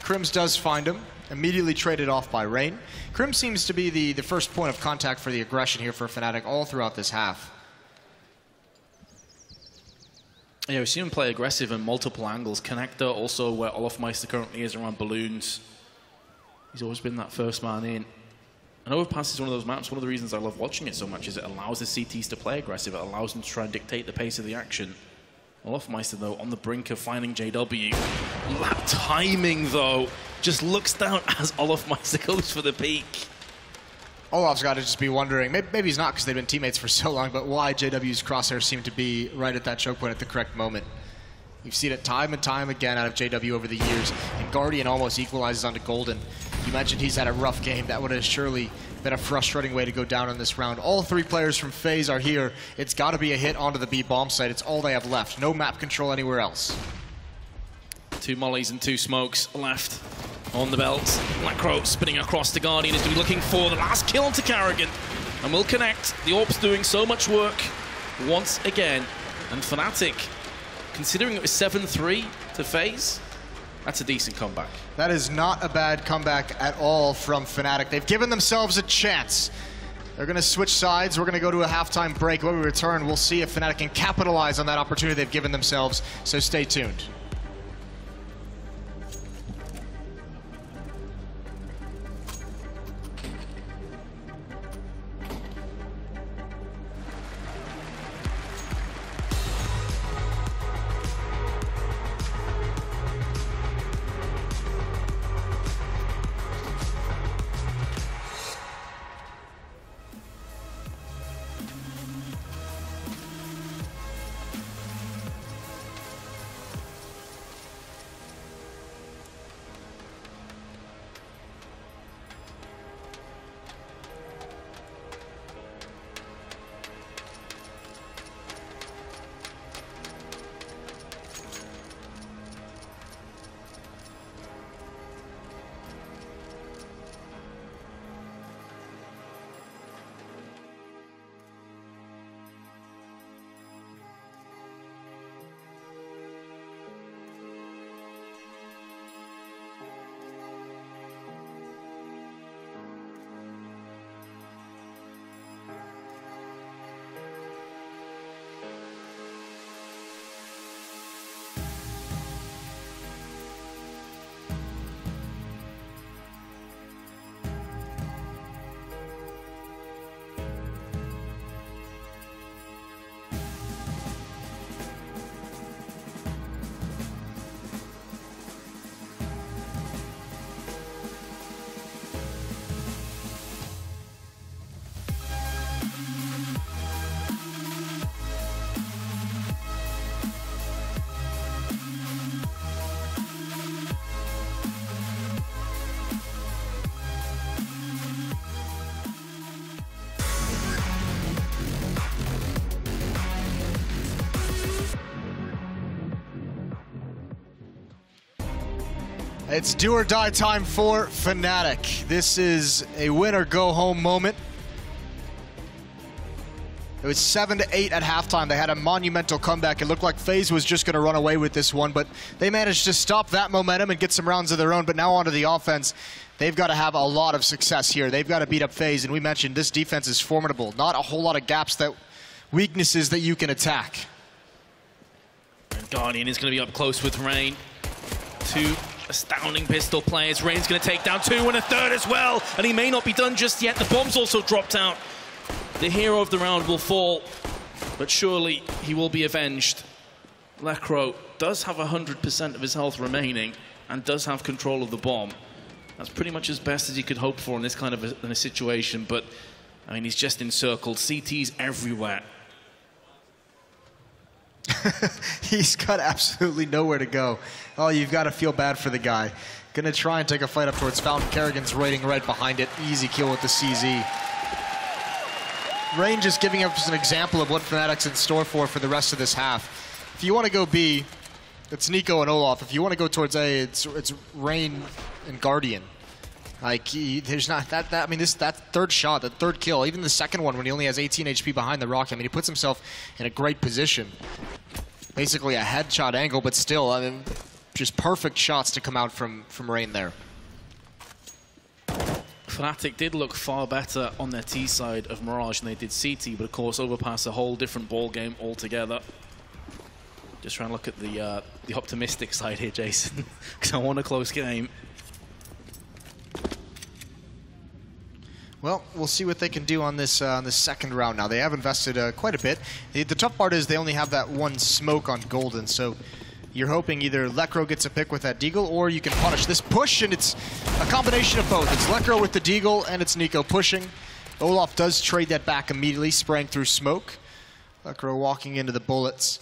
Crims does find him, immediately traded off by Rain. Crims seems to be the first point of contact for the aggression here for Fnatic all throughout this half. Yeah, we've seen him play aggressive in multiple angles. Connector, also where Olofmeister currently is around balloons. He's always been that first man in. And Overpass is one of those maps. One of the reasons I love watching it so much is it allows the CTs to play aggressive. It allows them to try and dictate the pace of the action. Olofmeister, though, on the brink of finding JW. That timing, though, just looks down as Olofmeister goes for the peak. Olaf's got to just be wondering, maybe he's not because they've been teammates for so long, but why JW's crosshairs seem to be right at that choke point at the correct moment. You've seen it time and time again out of JW over the years, and Guardian almost equalizes onto Golden. You mentioned he's had a rough game. That would have surely been a frustrating way to go down in this round. All 3 players from FaZe are here. It's got to be a hit onto the B bomb site. It's all they have left. No map control anywhere else. 2 mollies and 2 smokes left on the belt. Lekro spinning across the Guardian is to be looking for the last kill onto Carrigan. And will connect. The AWP's doing so much work once again. And Fnatic, considering it was 7-3 to FaZe, that's a decent comeback. That is not a bad comeback at all from Fnatic. They've given themselves a chance. They're going to switch sides. We're going to go to a halftime break. When we return, we'll see if Fnatic can capitalize on that opportunity they've given themselves. So stay tuned. It's do or die time for Fnatic. This is a win or go home moment. It was 7-8 at halftime. They had a monumental comeback. It looked like FaZe was just going to run away with this one, but they managed to stop that momentum and get some rounds of their own. But now onto the offense. They've got to have a lot of success here. They've got to beat up FaZe, and we mentioned this defense is formidable. Not a whole lot of gaps, weaknesses that you can attack. Guardian is going to be up close with Rain. 2 astounding pistol players. Rain's going to take down 2 and a third as well. And he may not be done just yet. The bomb's also dropped out. The hero of the round will fall, but surely he will be avenged. Lekro does have 100% of his health remaining and does have control of the bomb. That's pretty much as best as he could hope for in this kind of a situation, but I mean, he's just encircled. CT's everywhere. He's got absolutely nowhere to go. Oh, you've got to feel bad for the guy. Gonna try and take a fight up towards Fountain. Kerrigan's raiding right behind it. Easy kill with the CZ. Rain just giving us an example of what Fnatic's in store for the rest of this half. If you want to go B, it's Nico and Olaf. If you want to go towards A, it's Rain and Guardian. Like, there's not that I mean, that third shot, that third kill, even the second one when he only has 18 HP behind the rocket, I mean, he puts himself in a great position. Basically a headshot angle, but still, I mean, just perfect shots to come out from Rain there. Fnatic did look far better on their T side of Mirage than they did CT, but of course Overpass a whole different ball game altogether. Just trying to look at the optimistic side here, Jason, because I want a close game. Well, we'll see what they can do on this second round now. They have invested quite a bit. The tough part is they only have that one smoke on Golden, so you're hoping either Lekro gets a pick with that Deagle, or you can punish this push, and it's a combination of both. It's Lekro with the Deagle, and it's Nico pushing. Olaf does trade that back immediately, spraying through smoke. Lekro walking into the bullets.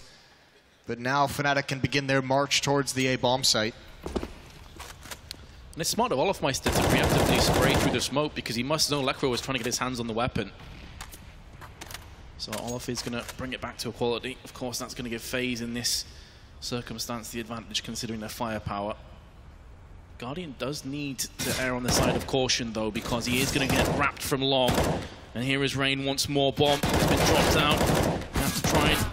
But now Fnatic can begin their march towards the A bomb site. And it's smart of Olafmeister to preemptively spray through the smoke, because he must know Lekro was trying to get his hands on the weapon. So Olaf is going to bring it back to equality. Of course, that's going to give FaZe in this circumstance the advantage, considering their firepower. Guardian does need to err on the side of caution, though, because he is going to get wrapped from long. And here is Rain once more. Bomb has been dropped out. You have to try and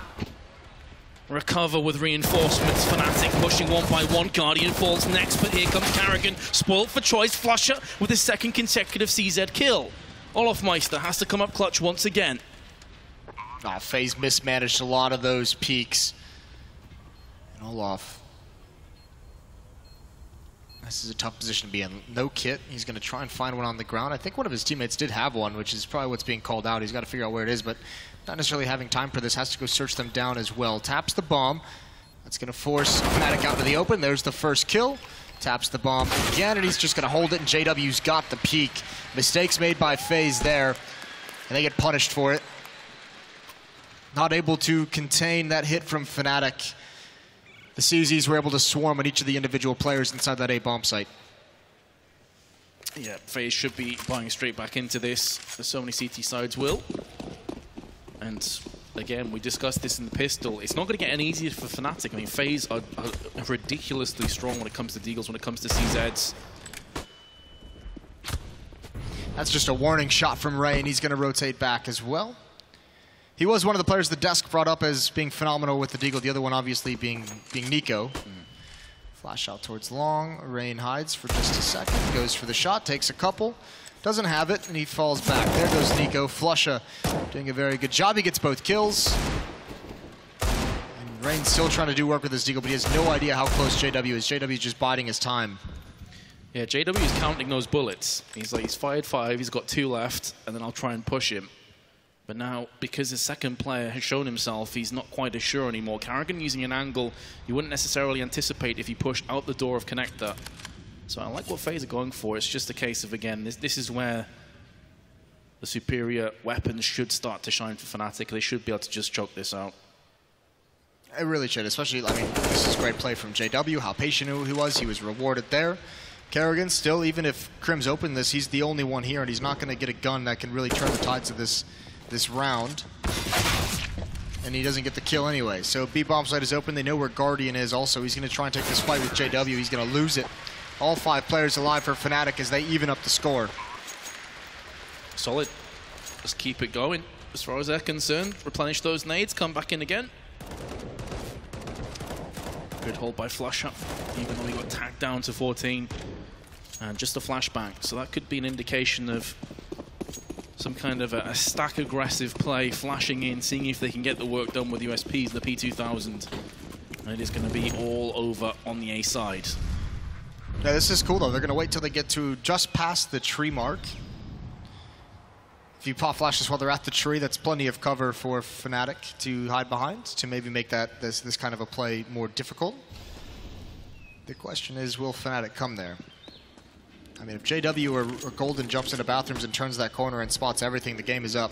recover with reinforcements. Fnatic pushing one by one. Guardian falls next, but here comes Kerrigan. Spoilt for choice. Flusher with his second consecutive CZ kill. Olafmeister has to come up clutch once again. Oh, FaZe mismanaged a lot of those peaks. And Olaf. This is a tough position to be in. No kit. He's going to try and find one on the ground. I think one of his teammates did have one, which is probably what's being called out. He's got to figure out where it is, but not necessarily having time for this. Has to go search them down as well. Taps the bomb. That's going to force Fnatic out to the open. There's the first kill. Taps the bomb again, and he's just going to hold it, and JW's got the peak. Mistakes made by FaZe there, and they get punished for it. Not able to contain that hit from Fnatic. The CZs were able to swarm on each of the individual players inside that A bomb site. Yeah, FaZe should be buying straight back into this, as so many CT sides will. And again, we discussed this in the pistol. It's not going to get any easier for Fnatic. I mean, FaZe are ridiculously strong when it comes to Deagles, when it comes to CZs. That's just a warning shot from Ray, and he's going to rotate back as well. He was one of the players the desk brought up as being phenomenal with the Deagle, the other one obviously being Nico. Flash out towards long. Rain hides for just a second. Goes for the shot, takes a couple. Doesn't have it, and he falls back. There goes Nico. Flusha doing a very good job. He gets both kills. And Rain's still trying to do work with his Deagle, but he has no idea how close JW is. JW is just biding his time. Yeah, JW is counting those bullets. He's like, he's fired 5, he's got 2 left, and then I'll try and push him. But now, because the second player has shown himself, he's not quite as sure anymore. Kerrigan using an angle you wouldn't necessarily anticipate if he pushed out the door of connector. So I like what FaZe are going for. It's just a case of, again, this is where the superior weapons should start to shine for Fnatic. They should be able to just choke this out. It really should, especially, I mean, this is great play from JW, how patient he was. He was rewarded there. Kerrigan still, even if Crim's open this, he's the only one here, and he's not going to get a gun that can really turn the tides of this round. And he doesn't get the kill anyway. So B bomb site is open. They know where Guardian is also. He's going to try and take this fight with JW. He's going to lose it. All 5 players alive for Fnatic as they even up the score. Solid. Just keep it going as far as they're concerned. Replenish those nades, come back in again. Good hold by Flusher, even though he got tagged down to 14. And just a flashbang. So that could be an indication of some kind of a stack aggressive play, flashing in, seeing if they can get the work done with USPs and the P2000. And it is going to be all over on the A side. Yeah, this is cool though. They're going to wait till they get to just past the tree mark. If you pop flashes while they're at the tree, that's plenty of cover for Fnatic to hide behind, to maybe make that this kind of a play more difficult. The question is, will Fnatic come there? I mean, if JW or Golden jumps into bathrooms and turns that corner and spots everything, the game is up.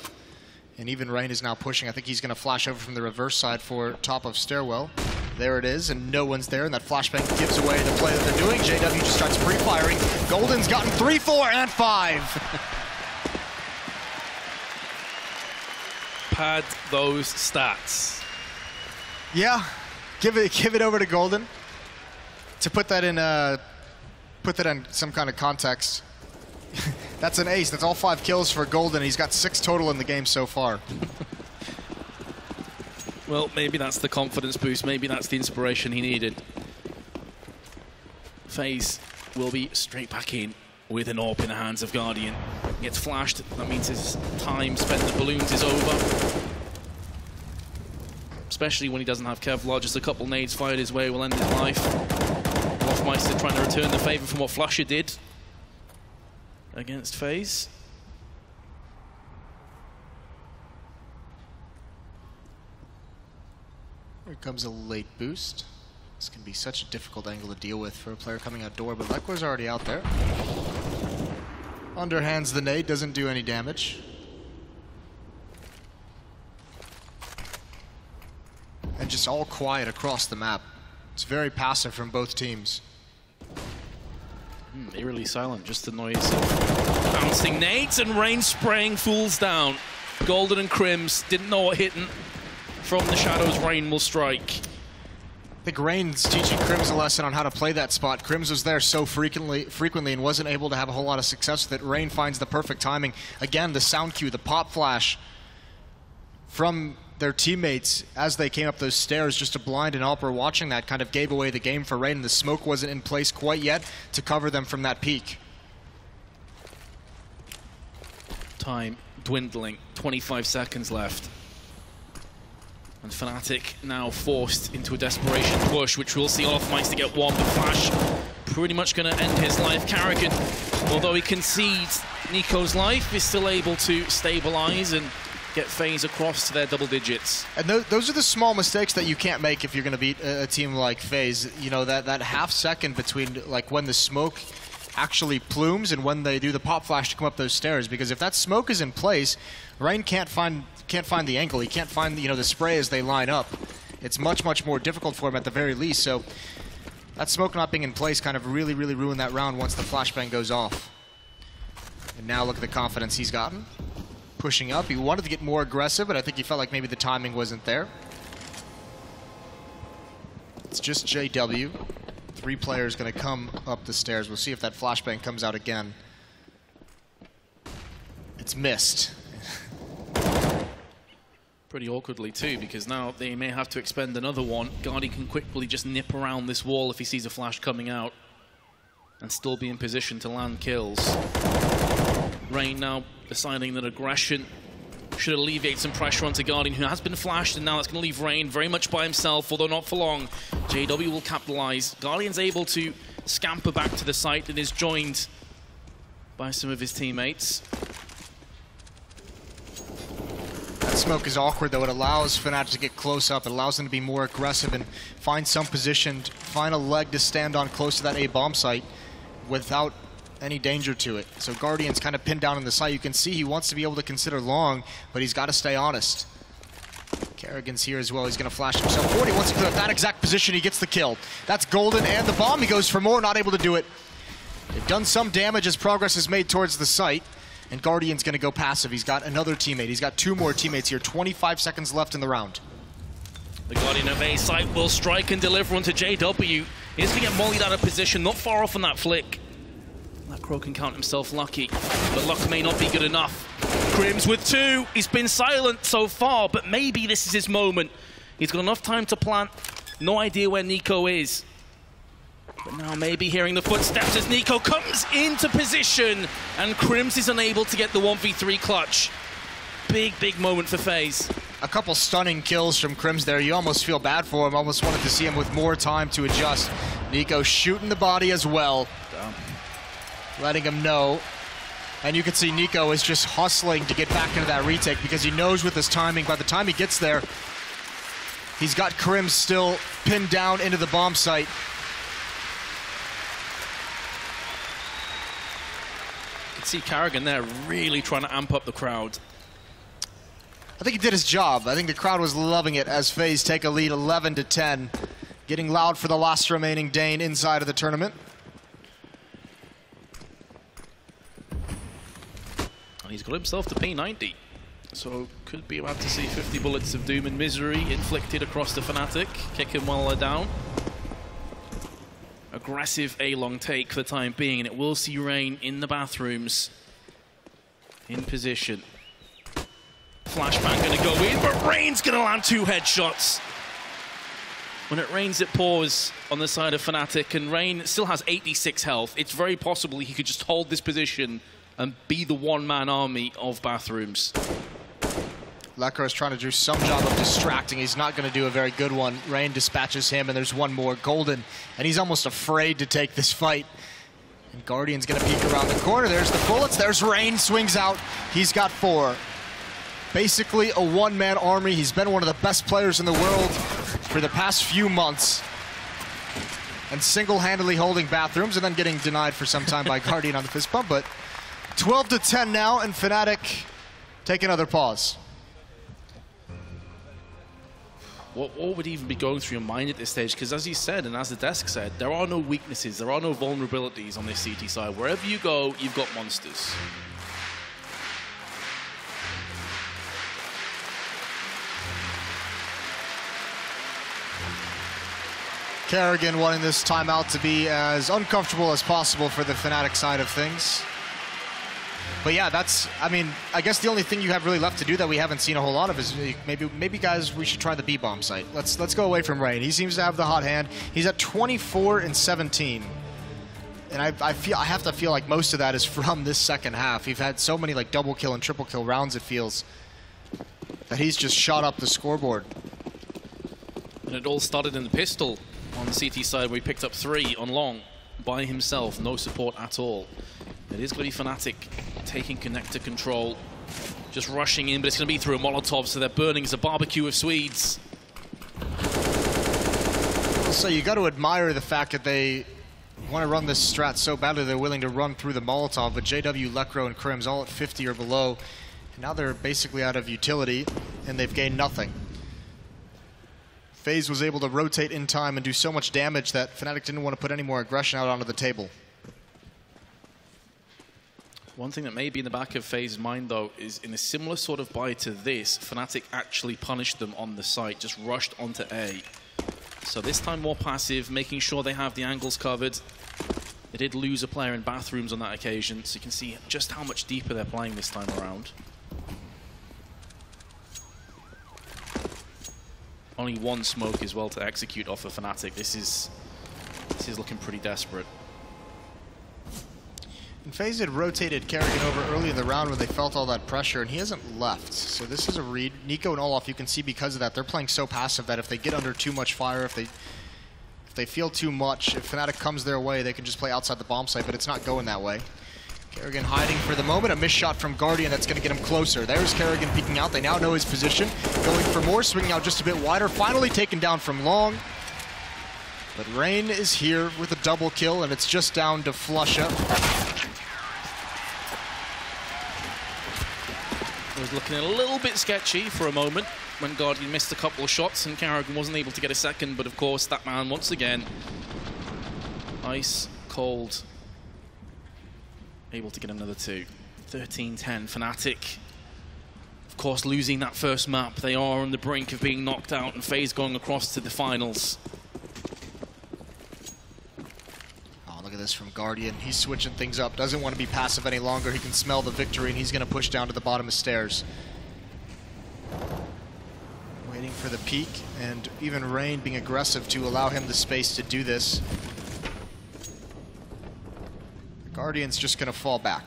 And even Rain is now pushing. I think he's going to flash over from the reverse side for top of stairwell. There it is, and no one's there, and that flashbang gives away the play that they're doing. JW just starts pre-firing. Golden's gotten 3, 4, and 5. Pad those stats. Yeah, give it over to Golden. To put that in some kind of context, that's an ace. That's all 5 kills for Golden. He's got 6 total in the game so far. Well, maybe that's the confidence boost. Maybe that's the inspiration he needed. FaZe will be straight back in with an AWP in the hands of Guardian. Gets flashed. That means his time spent in the balloons is over. Especially when he doesn't have Kevlar. Just a couple nades fired his way will end his life. Wolfmeister trying to return the favor from what Flasher did against FaZe. Here comes a late boost. This can be such a difficult angle to deal with for a player coming out door, but Lekwar's already out there. Underhands the nade, doesn't do any damage. And just all quiet across the map. It's very passive from both teams. Eerily silent, just the noise of bouncing nades and Rain spraying fools down. Golden and Crims didn't know what hitting. From the shadows, Rain will strike. I think Rain's teaching Crims a lesson on how to play that spot. Crims was there so frequently and wasn't able to have a whole lot of success with it. Rain finds the perfect timing. Again, the sound cue, the pop flash from their teammates as they came up those stairs. Just a blind and Alper watching that kind of gave away the game for Rain. The smoke wasn't in place quite yet to cover them from that peak. Time dwindling, 25 seconds left. And Fnatic now forced into a desperation push, which we'll see Olofmeister get one, but Flash pretty much going to end his life. Carrigan, although he concedes Nico's life, is still able to stabilize and get FaZe across to their double digits. And those are the small mistakes that you can't make if you're going to beat a team like FaZe. You know, that half second between like when the smoke actually plumes and when they do the pop flash to come up those stairs, because if that smoke is in place, Rain can't find the angle. He can't find the spray as they line up. It's much more difficult for him at the very least. So that smoke not being in place kind of really ruined that round once the flashbang goes off. And now look at the confidence he's gotten. Pushing up. He wanted to get more aggressive, but I think he felt like maybe the timing wasn't there. It's just JW. 3 players going to come up the stairs. We'll see if that flashbang comes out again. It's missed. Pretty awkwardly too, because now they may have to expend another one. Guardian can quickly just nip around this wall if he sees a flash coming out and still be in position to land kills. Rain now deciding that aggression should alleviate some pressure onto Guardian, who has been flashed, and now that's going to leave Rain very much by himself, although not for long. JW will capitalize. Guardian's able to scamper back to the site and is joined by some of his teammates. That smoke is awkward, though. It allows Fnatic to get close up. It allows them to be more aggressive and find some position, find a leg to stand on close to that A bomb site without any danger to it. So Guardian's kind of pinned down in the site. You can see he wants to be able to consider long, but he's got to stay honest. Carrigan's here as well. He's going to flash himself forward. He wants to clear at that exact position. He gets the kill. That's Golden and the bomb. He goes for more, not able to do it. They've done some damage as progress is made towards the site. And Guardian's going to go passive. He's got another teammate. He's got 2 more teammates here. 25 seconds left in the round. The Guardian of A site will strike and deliver onto JW. He's going to get mollied out of position, not far off on that flick. That Crow can count himself lucky, but luck may not be good enough. Crims with 2. He's been silent so far, but maybe this is his moment. He's got enough time to plant. No idea where Nico is. But now maybe hearing the footsteps as Nico comes into position, and Crims is unable to get the 1v3 clutch. Big moment for FaZe. a couple stunning kills from Crims there. You almost feel bad for him. Almost wanted to see him with more time to adjust. Nico shooting the body as well. Damn. Letting him know. And you can see Nico is just hustling to get back into that retake because he knows with his timing, by the time he gets there, he's got Crims still pinned down into the bomb site. You can see Carrigan there really trying to amp up the crowd. I think he did his job. I think the crowd was loving it as FaZe take a lead 11-10. Getting loud for the last remaining Dane inside of the tournament. And he's got himself to P90. So could be about to see 50 bullets of doom and misery inflicted across the Fnatic. Kick him while they're down. Aggressive A-long take for the time being, and it will see Rain in the bathrooms. In position. Flashbang gonna go in, but Rain's gonna land 2 headshots. When it rains, it pours on the side of Fnatic, and Rain still has 86 health. It's very possible he could just hold this position and be the one-man army of bathrooms. Lekro is trying to do some job of distracting. He's not going to do a very good one. Rain dispatches him, and there's one more. Golden, and he's almost afraid to take this fight. And Guardian's going to peek around the corner. There's the bullets. There's Rain, swings out. He's got 4. Basically a one-man army. He's been one of the best players in the world for the past few months. And single-handedly holding bathrooms and then getting denied for some time by Guardian on the fist bump. But 12-10 now, and Fnatic take another pause. What would even be going through your mind at this stage? Because as you said, and as the desk said, there are no weaknesses, there are no vulnerabilities on this CT side. Wherever you go, you've got monsters. Kerrigan wanting this timeout to be as uncomfortable as possible for the Fnatic side of things. But yeah, that's, I mean, I guess the only thing you have really left to do that we haven't seen a whole lot of is maybe guys, we should try the B-bomb site. Let's go away from Rain. He seems to have the hot hand. He's at 24-17. And I have to feel like most of that is from this second half. We've had so many like double kill and triple kill rounds, it feels, that he's just shot up the scoreboard. And it all started in the pistol on the CT side where he picked up 3 on long by himself, no support at all. It is going to be Fnatic taking connector control, just rushing in, but it's going to be through a Molotov, so they're burning as a barbecue of Swedes. So you got to admire the fact that they want to run this strat so badly they're willing to run through the Molotov, but JW, Lekro, and Crims all at 50 or below, and now they're basically out of utility, and they've gained nothing. FaZe was able to rotate in time and do so much damage that Fnatic didn't want to put any more aggression out onto the table. One thing that may be in the back of FaZe's mind, though, is in a similar sort of buy to this, Fnatic actually punished them on the site, just rushed onto A. So this time more passive, making sure they have the angles covered. They did lose a player in bathrooms on that occasion, so you can see just how much deeper they're playing this time around. Only 1 smoke as well to execute off of Fnatic. This is looking pretty desperate. And FaZe had rotated Kerrigan over early in the round when they felt all that pressure, and he hasn't left. So this is a read. Nico and Olaf, you can see because of that, they're playing so passive that if they get under too much fire, if they feel too much, if Fnatic comes their way, they can just play outside the bomb site, but it's not going that way. Kerrigan hiding for the moment, a missed shot from Guardian that's going to get him closer. There's Kerrigan peeking out, they now know his position. Going for more, swinging out just a bit wider, finally taken down from long. But Rain is here with a double kill, and it's just down to Flusha. It was looking a little bit sketchy for a moment when Guardian missed a couple of shots and Kerrigan wasn't able to get a second, but of course that man once again, ice cold, able to get another 2. 13-10, Fnatic. Of course, losing that first map, they are on the brink of being knocked out, and FaZe going across to the finals. Oh, look at this from Guardian. He's switching things up, doesn't want to be passive any longer. He can smell the victory, and he's going to push down to the bottom of stairs. Waiting for the peak, and even Rain being aggressive to allow him the space to do this. Guardian's just going to fall back.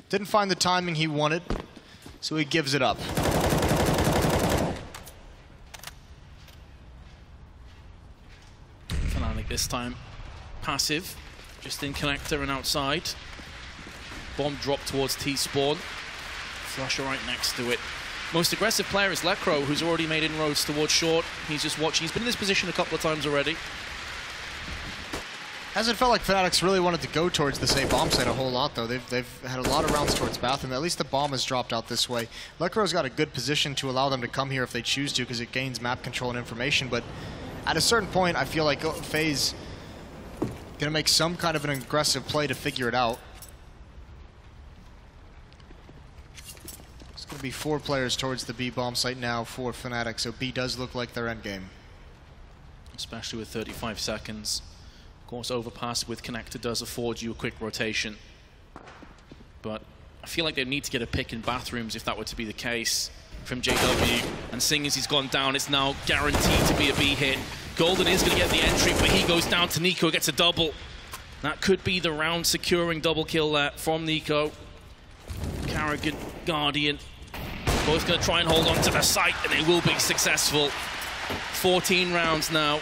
Didn't find the timing he wanted, so he gives it up. this time. Passive, just in connector and outside. Bomb drop towards T-spawn. Flusher right next to it. Most aggressive player is Lekro, who's already made inroads towards short. He's just watching. He's been in this position a couple of times already. Hasn't felt like Fnatic's really wanted to go towards the same bomb site a whole lot, though. They've had a lot of rounds towards bathroom. At least the bomb has dropped out this way. Lekro's got a good position to allow them to come here if they choose to, because it gains map control and information. But at a certain point, I feel like FaZe gonna make some kind of an aggressive play to figure it out. It's gonna be 4 players towards the B bomb site now for Fnatic, so B does look like their endgame. Especially with 35 seconds. Of course, Overpass with connector does afford you a quick rotation. But I feel like they need to get a pick in bathrooms if that were to be the case from JW. And seeing as he's gone down, it's now guaranteed to be a B hit. Golden is going to get the entry, but he goes down to Nico, gets a double. That could be the round securing double kill there from Nico. Carrigan, Guardian, both going to try and hold on to the site, and they will be successful. 14 rounds now.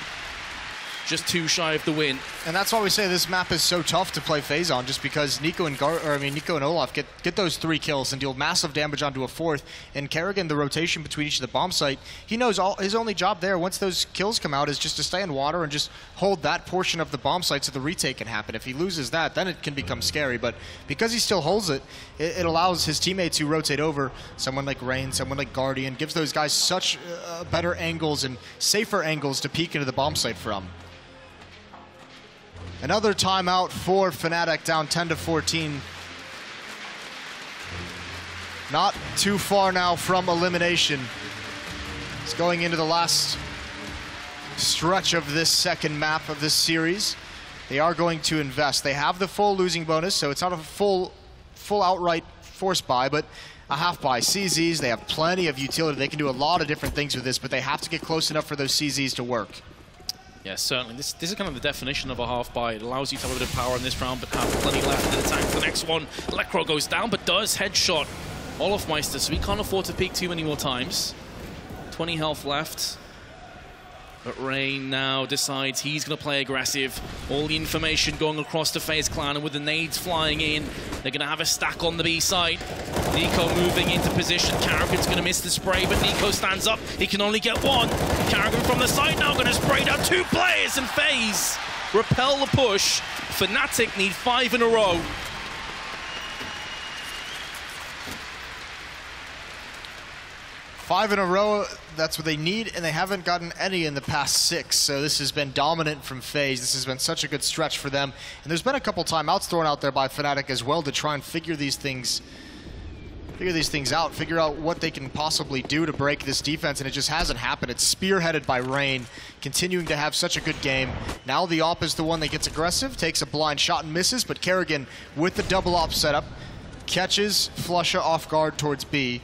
Just 2 shy of the win. And that's why we say this map is so tough to play FaZe on, just because Nico and Olaf get those 3 kills and deal massive damage onto a 4th. And Kerrigan, the rotation between each of the bomb site, he knows his only job there, once those kills come out, is just to stay in water and just hold that portion of the bomb site so the retake can happen. If he loses that, then it can become scary. But because he still holds it, it allows his teammates to rotate over. Someone like Rain, someone like Guardian, gives those guys such better angles and safer angles to peek into the bomb site from. Another timeout for Fnatic, down 10-14. Not too far now from elimination. It's going into the last stretch of this second map of this series. They are going to invest. They have the full losing bonus, so it's not a full outright force buy, but a half buy. CZs, they have plenty of utility. They can do a lot of different things with this, but they have to get close enough for those CZs to work. Yeah, certainly. This is kind of the definition of a half buy. It allows you to have a bit of power in this round, but have plenty left in the tank for the next one. Lekro goes down, but does headshot Olofmeister, so he can't afford to peek too many more times. 20 health left. But Rain now decides he's going to play aggressive. All the information going across to FaZe Clan, and with the nades flying in, they're going to have a stack on the B side. Nico moving into position. Carrigan's going to miss the spray, but Nico stands up. He can only get 1. Carrigan from the side now going to spray down 2 players, and FaZe repel the push. Fnatic need 5 in a row. Five in a row, that's what they need, and they haven't gotten any in the past 6. So this has been dominant from FaZe. This has been such a good stretch for them. And there's been a couple timeouts thrown out there by Fnatic as well to try and figure these things out, figure out what they can possibly do to break this defense, and it just hasn't happened. It's spearheaded by Rain, continuing to have such a good game. Now the op is the one that gets aggressive, takes a blind shot and misses, but Kerrigan with the double op setup catches Flusha off guard towards B.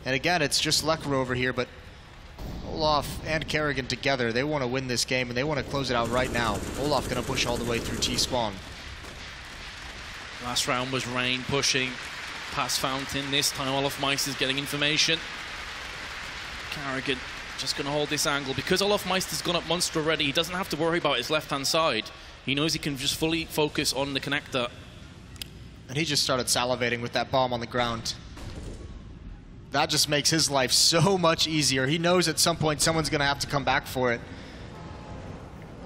And again, it's just Lekro over here, but Olaf and Kerrigan together, they want to win this game, and they want to close it out right now. Olaf going to push all the way through T-spawn. Last round was Rain pushing past Fountain. This time Olofmeister's getting information. Kerrigan just going to hold this angle. Because Olofmeister's gone up monster already, he doesn't have to worry about his left-hand side. He knows he can just fully focus on the connector. And he just started salivating with that bomb on the ground. That just makes his life so much easier. He knows at some point someone's going to have to come back for it.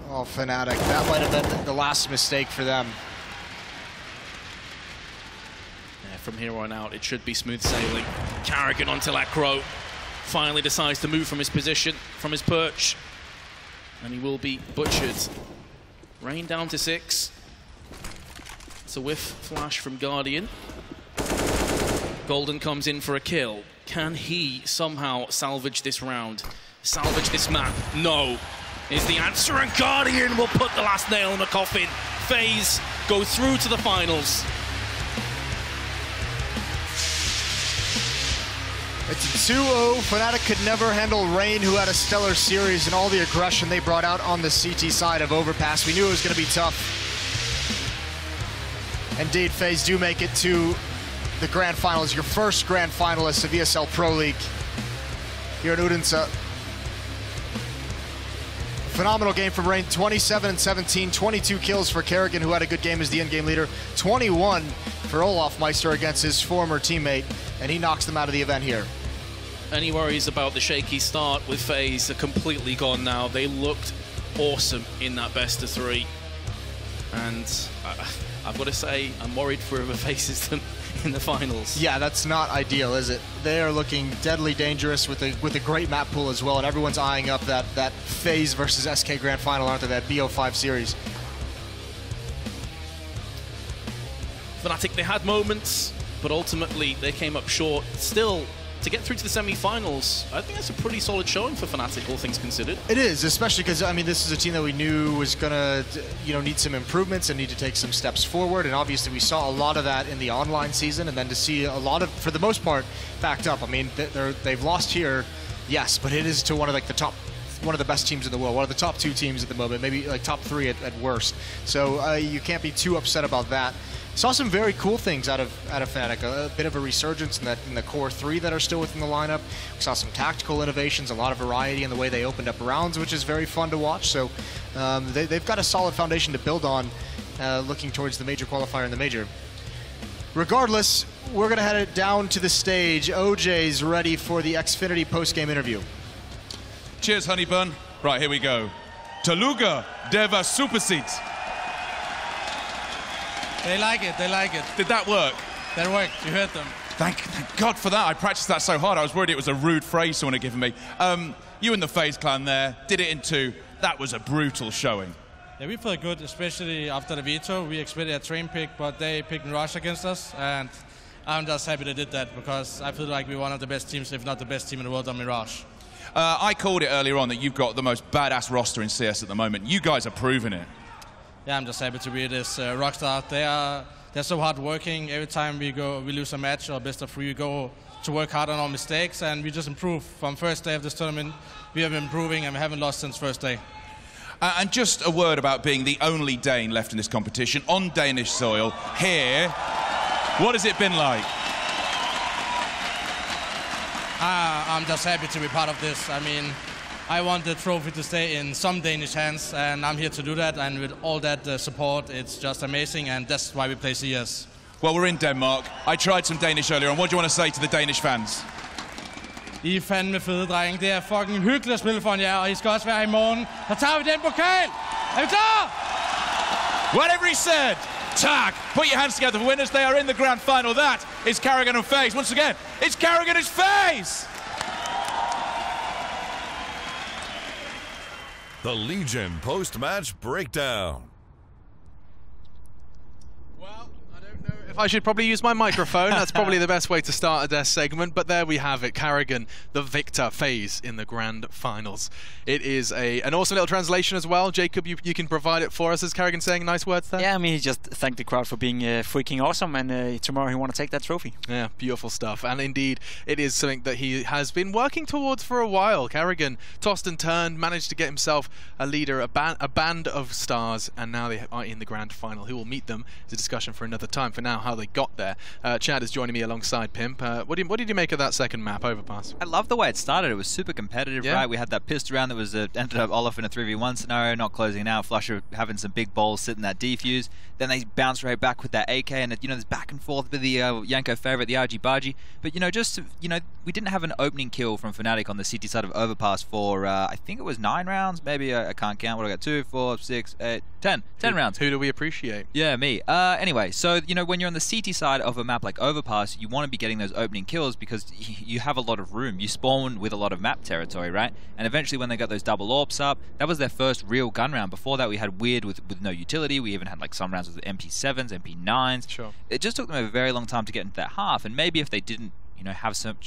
Oh, Fnatic, that might have been the last mistake for them. Yeah, from here on out, it should be smooth sailing. Kerrigan onto Lekro. Finally decides to move from his position, from his perch. And he will be butchered. Rain down to 6. It's a whiff flash from Guardian. Golden comes in for a kill. Can he somehow salvage this round? Salvage this map? No. Is the answer, and Guardian will put the last nail in the coffin. FaZe go through to the finals. It's a 2-0. Fnatic could never handle Rain, who had a stellar series, and all the aggression they brought out on the CT side of Overpass. We knew it was going to be tough. Indeed, FaZe do make it to the grand finals, your first grand finalist of ESL Pro League here in Odense. Phenomenal game from Rain, 27-17, 22 kills for Kerrigan, who had a good game as the in-game leader, 21 for Olaf Meister against his former teammate, and he knocks them out of the event here. Any worries about the shaky start with FaZe are completely gone now. They looked awesome in that best of 3. And I've got to say, I'm worried for whoever faces them in the finals. Yeah, that's not ideal, is it? They are looking deadly dangerous with a great map pool as well, and everyone's eyeing up that FaZe versus SK Grand Final, aren't they? That BO5 series. Fnatic, they had moments, but ultimately they came up short. Still, to get through to the semi-finals, I think that's a pretty solid showing for Fnatic, all things considered. It is, especially because, I mean, this is a team that we knew was going to, need some improvements and need to take some steps forward, and obviously we saw a lot of that in the online season, and then to see a lot of, for the most part, backed up. I mean, they've lost here, yes, but it is to one of the best teams in the world, one of the top 2 teams at the moment, maybe like top 3 at worst. So you can't be too upset about that. Saw some very cool things out of Fnatic, a bit of a resurgence in the core 3 that are still within the lineup. We saw some tactical innovations, a lot of variety in the way they opened up rounds, which is very fun to watch. So they've got a solid foundation to build on looking towards the major qualifier in the major. Regardless, we're going to head it down to the stage. OJ's ready for the Xfinity post-game interview. Cheers, Honeybun. Right, here we go. Taluga Deva Superseat. They like it, they like it. Did that work? That worked, you heard them. Thank God for that. I practiced that so hard. I was worried it was a rude phrase someone had given me. You and the FaZe clan there, did it in 2. That was a brutal showing. Yeah, we felt good, especially after the veto. We expected a train pick, but they picked and rush against us, and I'm just happy they did that because I feel like we're one of the best teams, if not the best team in the world on Mirage. I called it earlier on that you've got the most badass roster in CS at the moment. You guys are proving it. Yeah, I'm just happy to be this Rockstar. They're so hard working. Every time we lose a match or best of 3, we go to work hard on our mistakes, and we just improve. From first day of this tournament, we have been improving, and we haven't lost since first day. And just a word about being the only Dane left in this competition on Danish soil here. What has it been like? I'm just happy to be part of this. I mean, I want the trophy to stay in some Danish hands, and I'm here to do that. And with all that support, it's just amazing, and that's why we play CS. Well, we're in Denmark. I tried some Danish earlier on. What do you want to say to the Danish fans? I er fandme fede, drenge. Det er fucking hyggeligt at spille for jer, og I skal også være her i morgen. Så tager vi den pokal! Er vi klar? Whatever he said! Tak! Put your hands together for winners. They are in the grand final. That is Kerrigan and FaZe. Once again, it's Kerrigan, it's FaZe! The Legion post-match breakdown. Well, I don't know if I should probably use my microphone. That's probably the best way to start a death segment, but there we have it. Kerrigan, the victor, FaZe in the grand finals. It is an awesome little translation as well. Jacob, you can provide it for us. Is Kerrigan saying nice words there? Yeah, I mean, he just thanked the crowd for being freaking awesome, and tomorrow he want to take that trophy. Yeah, beautiful stuff. And indeed, it is something that he has been working towards for a while. Kerrigan tossed and turned, managed to get himself a leader, a band of stars, and now they are in the grand final. Who will meet them is a discussion for another time. For now, how they got there. Chad is joining me alongside Pimp. What did you make of that second map, Overpass? I love the way it started. It was super competitive, right? We had that pissed round that was ended up Olaf in a 3v1 scenario, not closing out. Flusher having some big balls sitting that defuse. Then they bounced right back with that AK, and there's back and forth with the Yanko favorite, the RG Bargy. But we didn't have an opening kill from Fnatic on the CT side of Overpass for I think it was 9 rounds. Maybe I can't count. What I got? 2, 4, 6, 8, 10 rounds. Who do we appreciate? Yeah, me. Anyway, so when you're on the CT side of a map like Overpass, you want to be getting those opening kills because you have a lot of room. You spawn with a lot of map territory, right? And eventually when they got those double AWPs up, that was their first real gun round. Before that we had weird with no utility. We even had like some rounds with MP7s, MP9s. Sure. It just took them a very long time to get into that half, and maybe if they didn't have some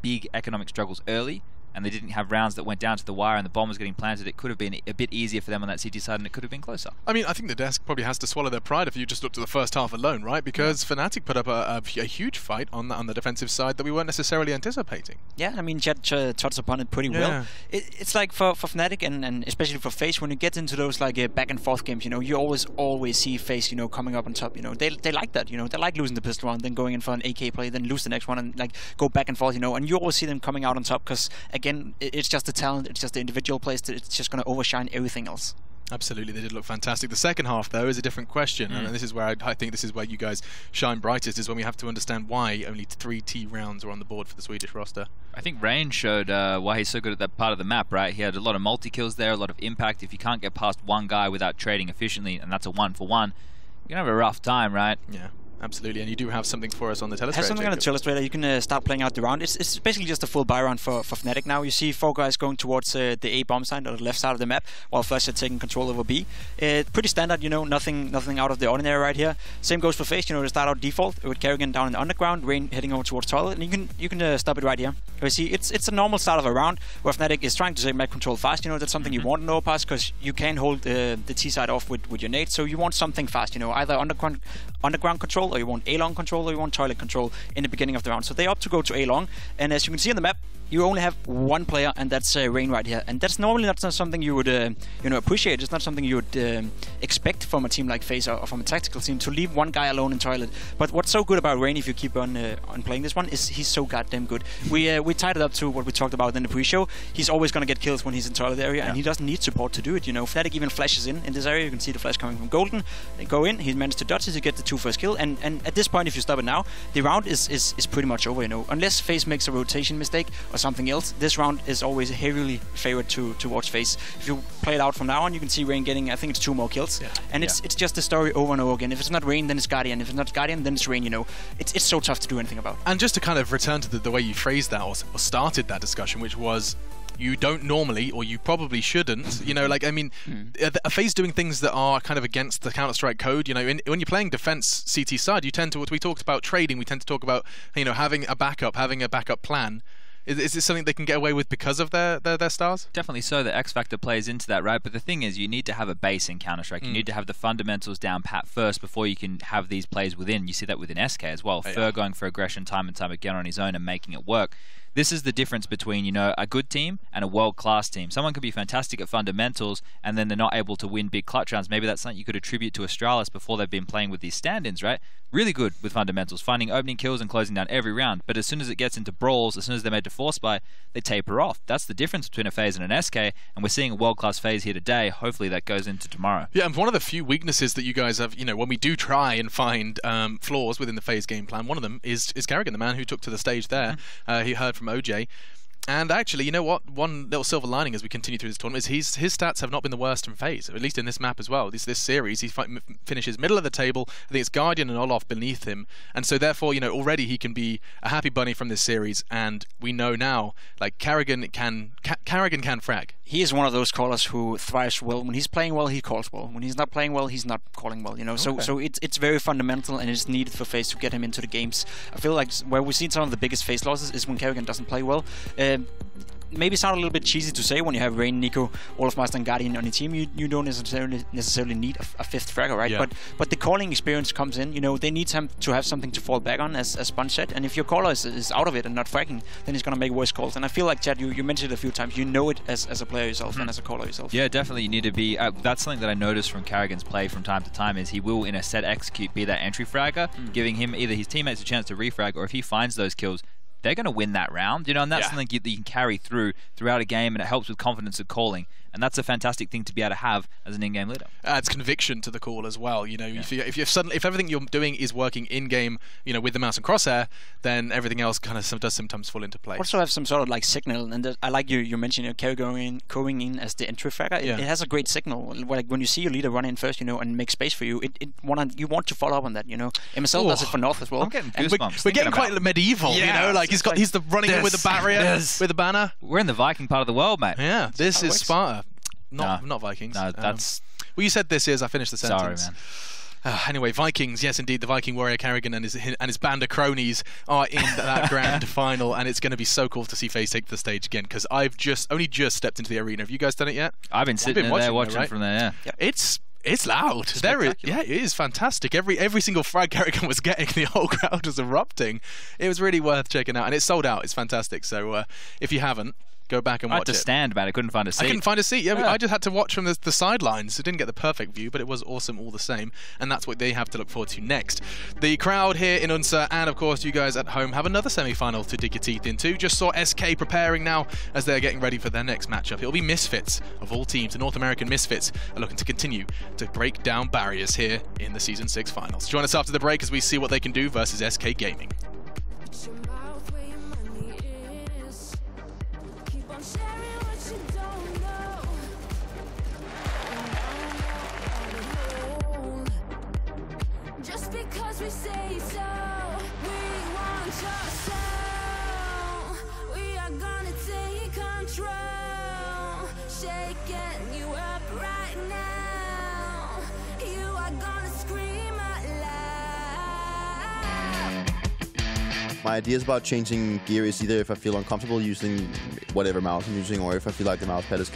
big economic struggles early, and they didn't have rounds that went down to the wire and the bomb was getting planted, it could have been a bit easier for them on that CT side, and it could have been closer. I mean, I think the desk probably has to swallow their pride if you just look to the first half alone, right? Because Fnatic put up a huge fight on the defensive side that we weren't necessarily anticipating. Yeah, I mean, Chad touched upon it pretty well. It's like for Fnatic and especially for FaZe, when you get into those like back and forth games, you always see FaZe, coming up on top. They like that. They like losing the pistol round, then going in for an AK play, then lose the next one, and like go back and forth. And you always see them coming out on top because again, again, it's just the talent, it's just the individual plays, it's just going to overshine everything else. Absolutely, they did look fantastic. The second half, though, is a different question, and this is where I think this is where you guys shine brightest, is when we have to understand why only 3 T rounds are on the board for the Swedish roster. I think Rain showed why he's so good at that part of the map, right? He had a lot of multi-kills there, a lot of impact. If you can't get past one guy without trading efficiently, and that's a 1-for-1, you're going to have a rough time, right? Yeah. Absolutely, and you do have something for us on the telestrator. Have something on the telestrator. You can start playing out the round. It's basically just a full buy round for Fnatic now. You see 4 guys going towards the A bomb side, or the left side of the map, while FaZe are taking control over B. Pretty standard, you know, nothing out of the ordinary right here. Same goes for FaZe. You know, they start out default with Karrigan down in the underground, Rain heading over towards toilet, and you can stop it right here. You see, it's a normal start of a round where Fnatic is trying to take map control fast. You know, that's something you want in Overpass, because you can hold the T side off with your nades. So you want something fast. You know, either underground control, or you want A long control, or you want toilet control in the beginning of the round. So they opt to go to A long, and as you can see on the map, you only have one player, and that's Rain right here. And that's normally not something you would appreciate. It's not something you would expect from a team like FaZe, or from a tactical team, to leave one guy alone in toilet. But what's so good about Rain, if you keep on playing this one, is he's so goddamn good. We tied it up to what we talked about in the pre-show. He's always going to get kills when he's in toilet area, and he doesn't need support to do it. You know, Fnatic even flashes in this area. You can see the flash coming from Golden. They go in. He managed to dodge it to get the 2 first kill. And at this point, if you stop it now, the round is pretty much over. You know, unless FaZe makes a rotation mistake or something else, this round is always heavily favored to watch FaZe. If you play it out from now on, you can see Rain getting, I think it's 2 more kills, and it's just the story over and over again. If it's not Rain, then it's Guardian. If it's not Guardian, then it's Rain. You know, it's so tough to do anything about. And just to kind of return to the way you phrased that, or started that discussion, which was, you don't normally, or you probably shouldn't, you know, like, I mean, are FaZe doing things that are kind of against the Counter-Strike code? You know, when you're playing defense CT side, you tend to, we talked about trading, we tend to talk about, you know, having a backup plan. Is this something they can get away with because of their stars? Definitely so. The X Factor plays into that, right? But the thing is, you need to have a base in Counter-Strike. You need to have the fundamentals down pat first before you can have these plays within. You see that within SK as well. Fur going for aggression time and time again on his own and making it work. This is the difference between, you know, a good team and a world-class team. Someone could be fantastic at fundamentals, and then they're not able to win big clutch rounds. Maybe that's something you could attribute to Astralis before they've been playing with these stand-ins, right? Really good with fundamentals, finding opening kills and closing down every round. But as soon as it gets into brawls, as soon as they're made to force buy, they taper off. That's the difference between a FaZe and an SK, and we're seeing a world-class FaZe here today. Hopefully that goes into tomorrow. Yeah, and one of the few weaknesses that you guys have, you know, when we do try and find flaws within the FaZe game plan, one of them is Karrigan, the man who took to the stage there. He heard from OJ. And actually, you know what? One little silver lining as we continue through this tournament is his stats have not been the worst from FaZe, at least in this map as well. This series, he finishes middle of the table. I think it's Guardian and Olaf beneath him. And so therefore, you know, already he can be a happy bunny from this series. And we know now, like, Karrigan can frag. He is one of those callers who thrives well. When he's playing well, he calls well. When he's not playing well, he's not calling well. You know, so it's very fundamental, and it's needed for FaZe to get him into the games. I feel like where we've seen some of the biggest FaZe losses is when Karrigan doesn't play well. Maybe sound a little bit cheesy to say when you have Rain, Nico, Olaf Master, and Guardian on your team. You don't necessarily need a 5th fragger, right? Yeah. But the calling experience comes in. You know, they need to have something to fall back on, as Sponge said. And if your caller is out of it and not fragging, then he's going to make worse calls. And I feel like, Chad, you mentioned it a few times. You know it as a player yourself and as a caller yourself. Yeah, definitely. You need to be. That's something that I noticed from Karrigan's play from time to time is he will, in a set execute, be that entry fragger, giving him either his teammates a chance to refrag, or if he finds those kills, they're going to win that round, you know, and that's something that you can carry throughout a game, and it helps with confidence of calling. And that's a fantastic thing to be able to have as an in-game leader. Adds conviction to the call as well. You know, if everything you're doing is working in-game, you know, with the mouse and crosshair, then everything else kind of does sometimes fall into place. Also have some sort of like signal, and I like you mentioned your carry going in as the entry fragger. It has a great signal. Like when you see your leader run in first, you know, and make space for you, you want to follow up on that. You know, MSL does it for North as well. I'm getting goosebumps. We're getting quite medieval. You know, like he's running in with the barrier, with the banner. We're in the Viking part of the world, mate. Yeah, this is Sparta. Not Vikings. No, that's... well, you said this is. I finished the sentence. Sorry, man. Anyway, Vikings. Yes, indeed. The Viking warrior Karrigan and his band of cronies are in that grand final, and it's going to be so cool to see FaZe take the stage again, because I've only just stepped into the arena. Have you guys done it yet? I've been sitting there watching from there, yeah. It's loud. Yeah, it is fantastic. Every single frag Karrigan was getting, the whole crowd was erupting. It was really worth checking out, and it's sold out. It's fantastic. So if you haven't, Go back and I watch had to stand, man. I couldn't find a seat. I couldn't find a seat. Yeah, I just had to watch from the sidelines. I didn't get the perfect view, but it was awesome all the same. And that's what they have to look forward to next. The crowd here in Odense, and of course you guys at home, have another semi-final to dig your teeth into. Just saw SK preparing now as they're getting ready for their next matchup. It'll be Misfits of all teams. The North American Misfits are looking to continue to break down barriers here in the Season 6 finals. Join us after the break as we see what they can do versus SK Gaming. Just because we say so, we want your soul. We are gonna take control, shaking you up right now. You are gonna scream out loud. My ideas about changing gear is either if I feel uncomfortable using whatever mouse I'm using, or if I feel like the mouse pad is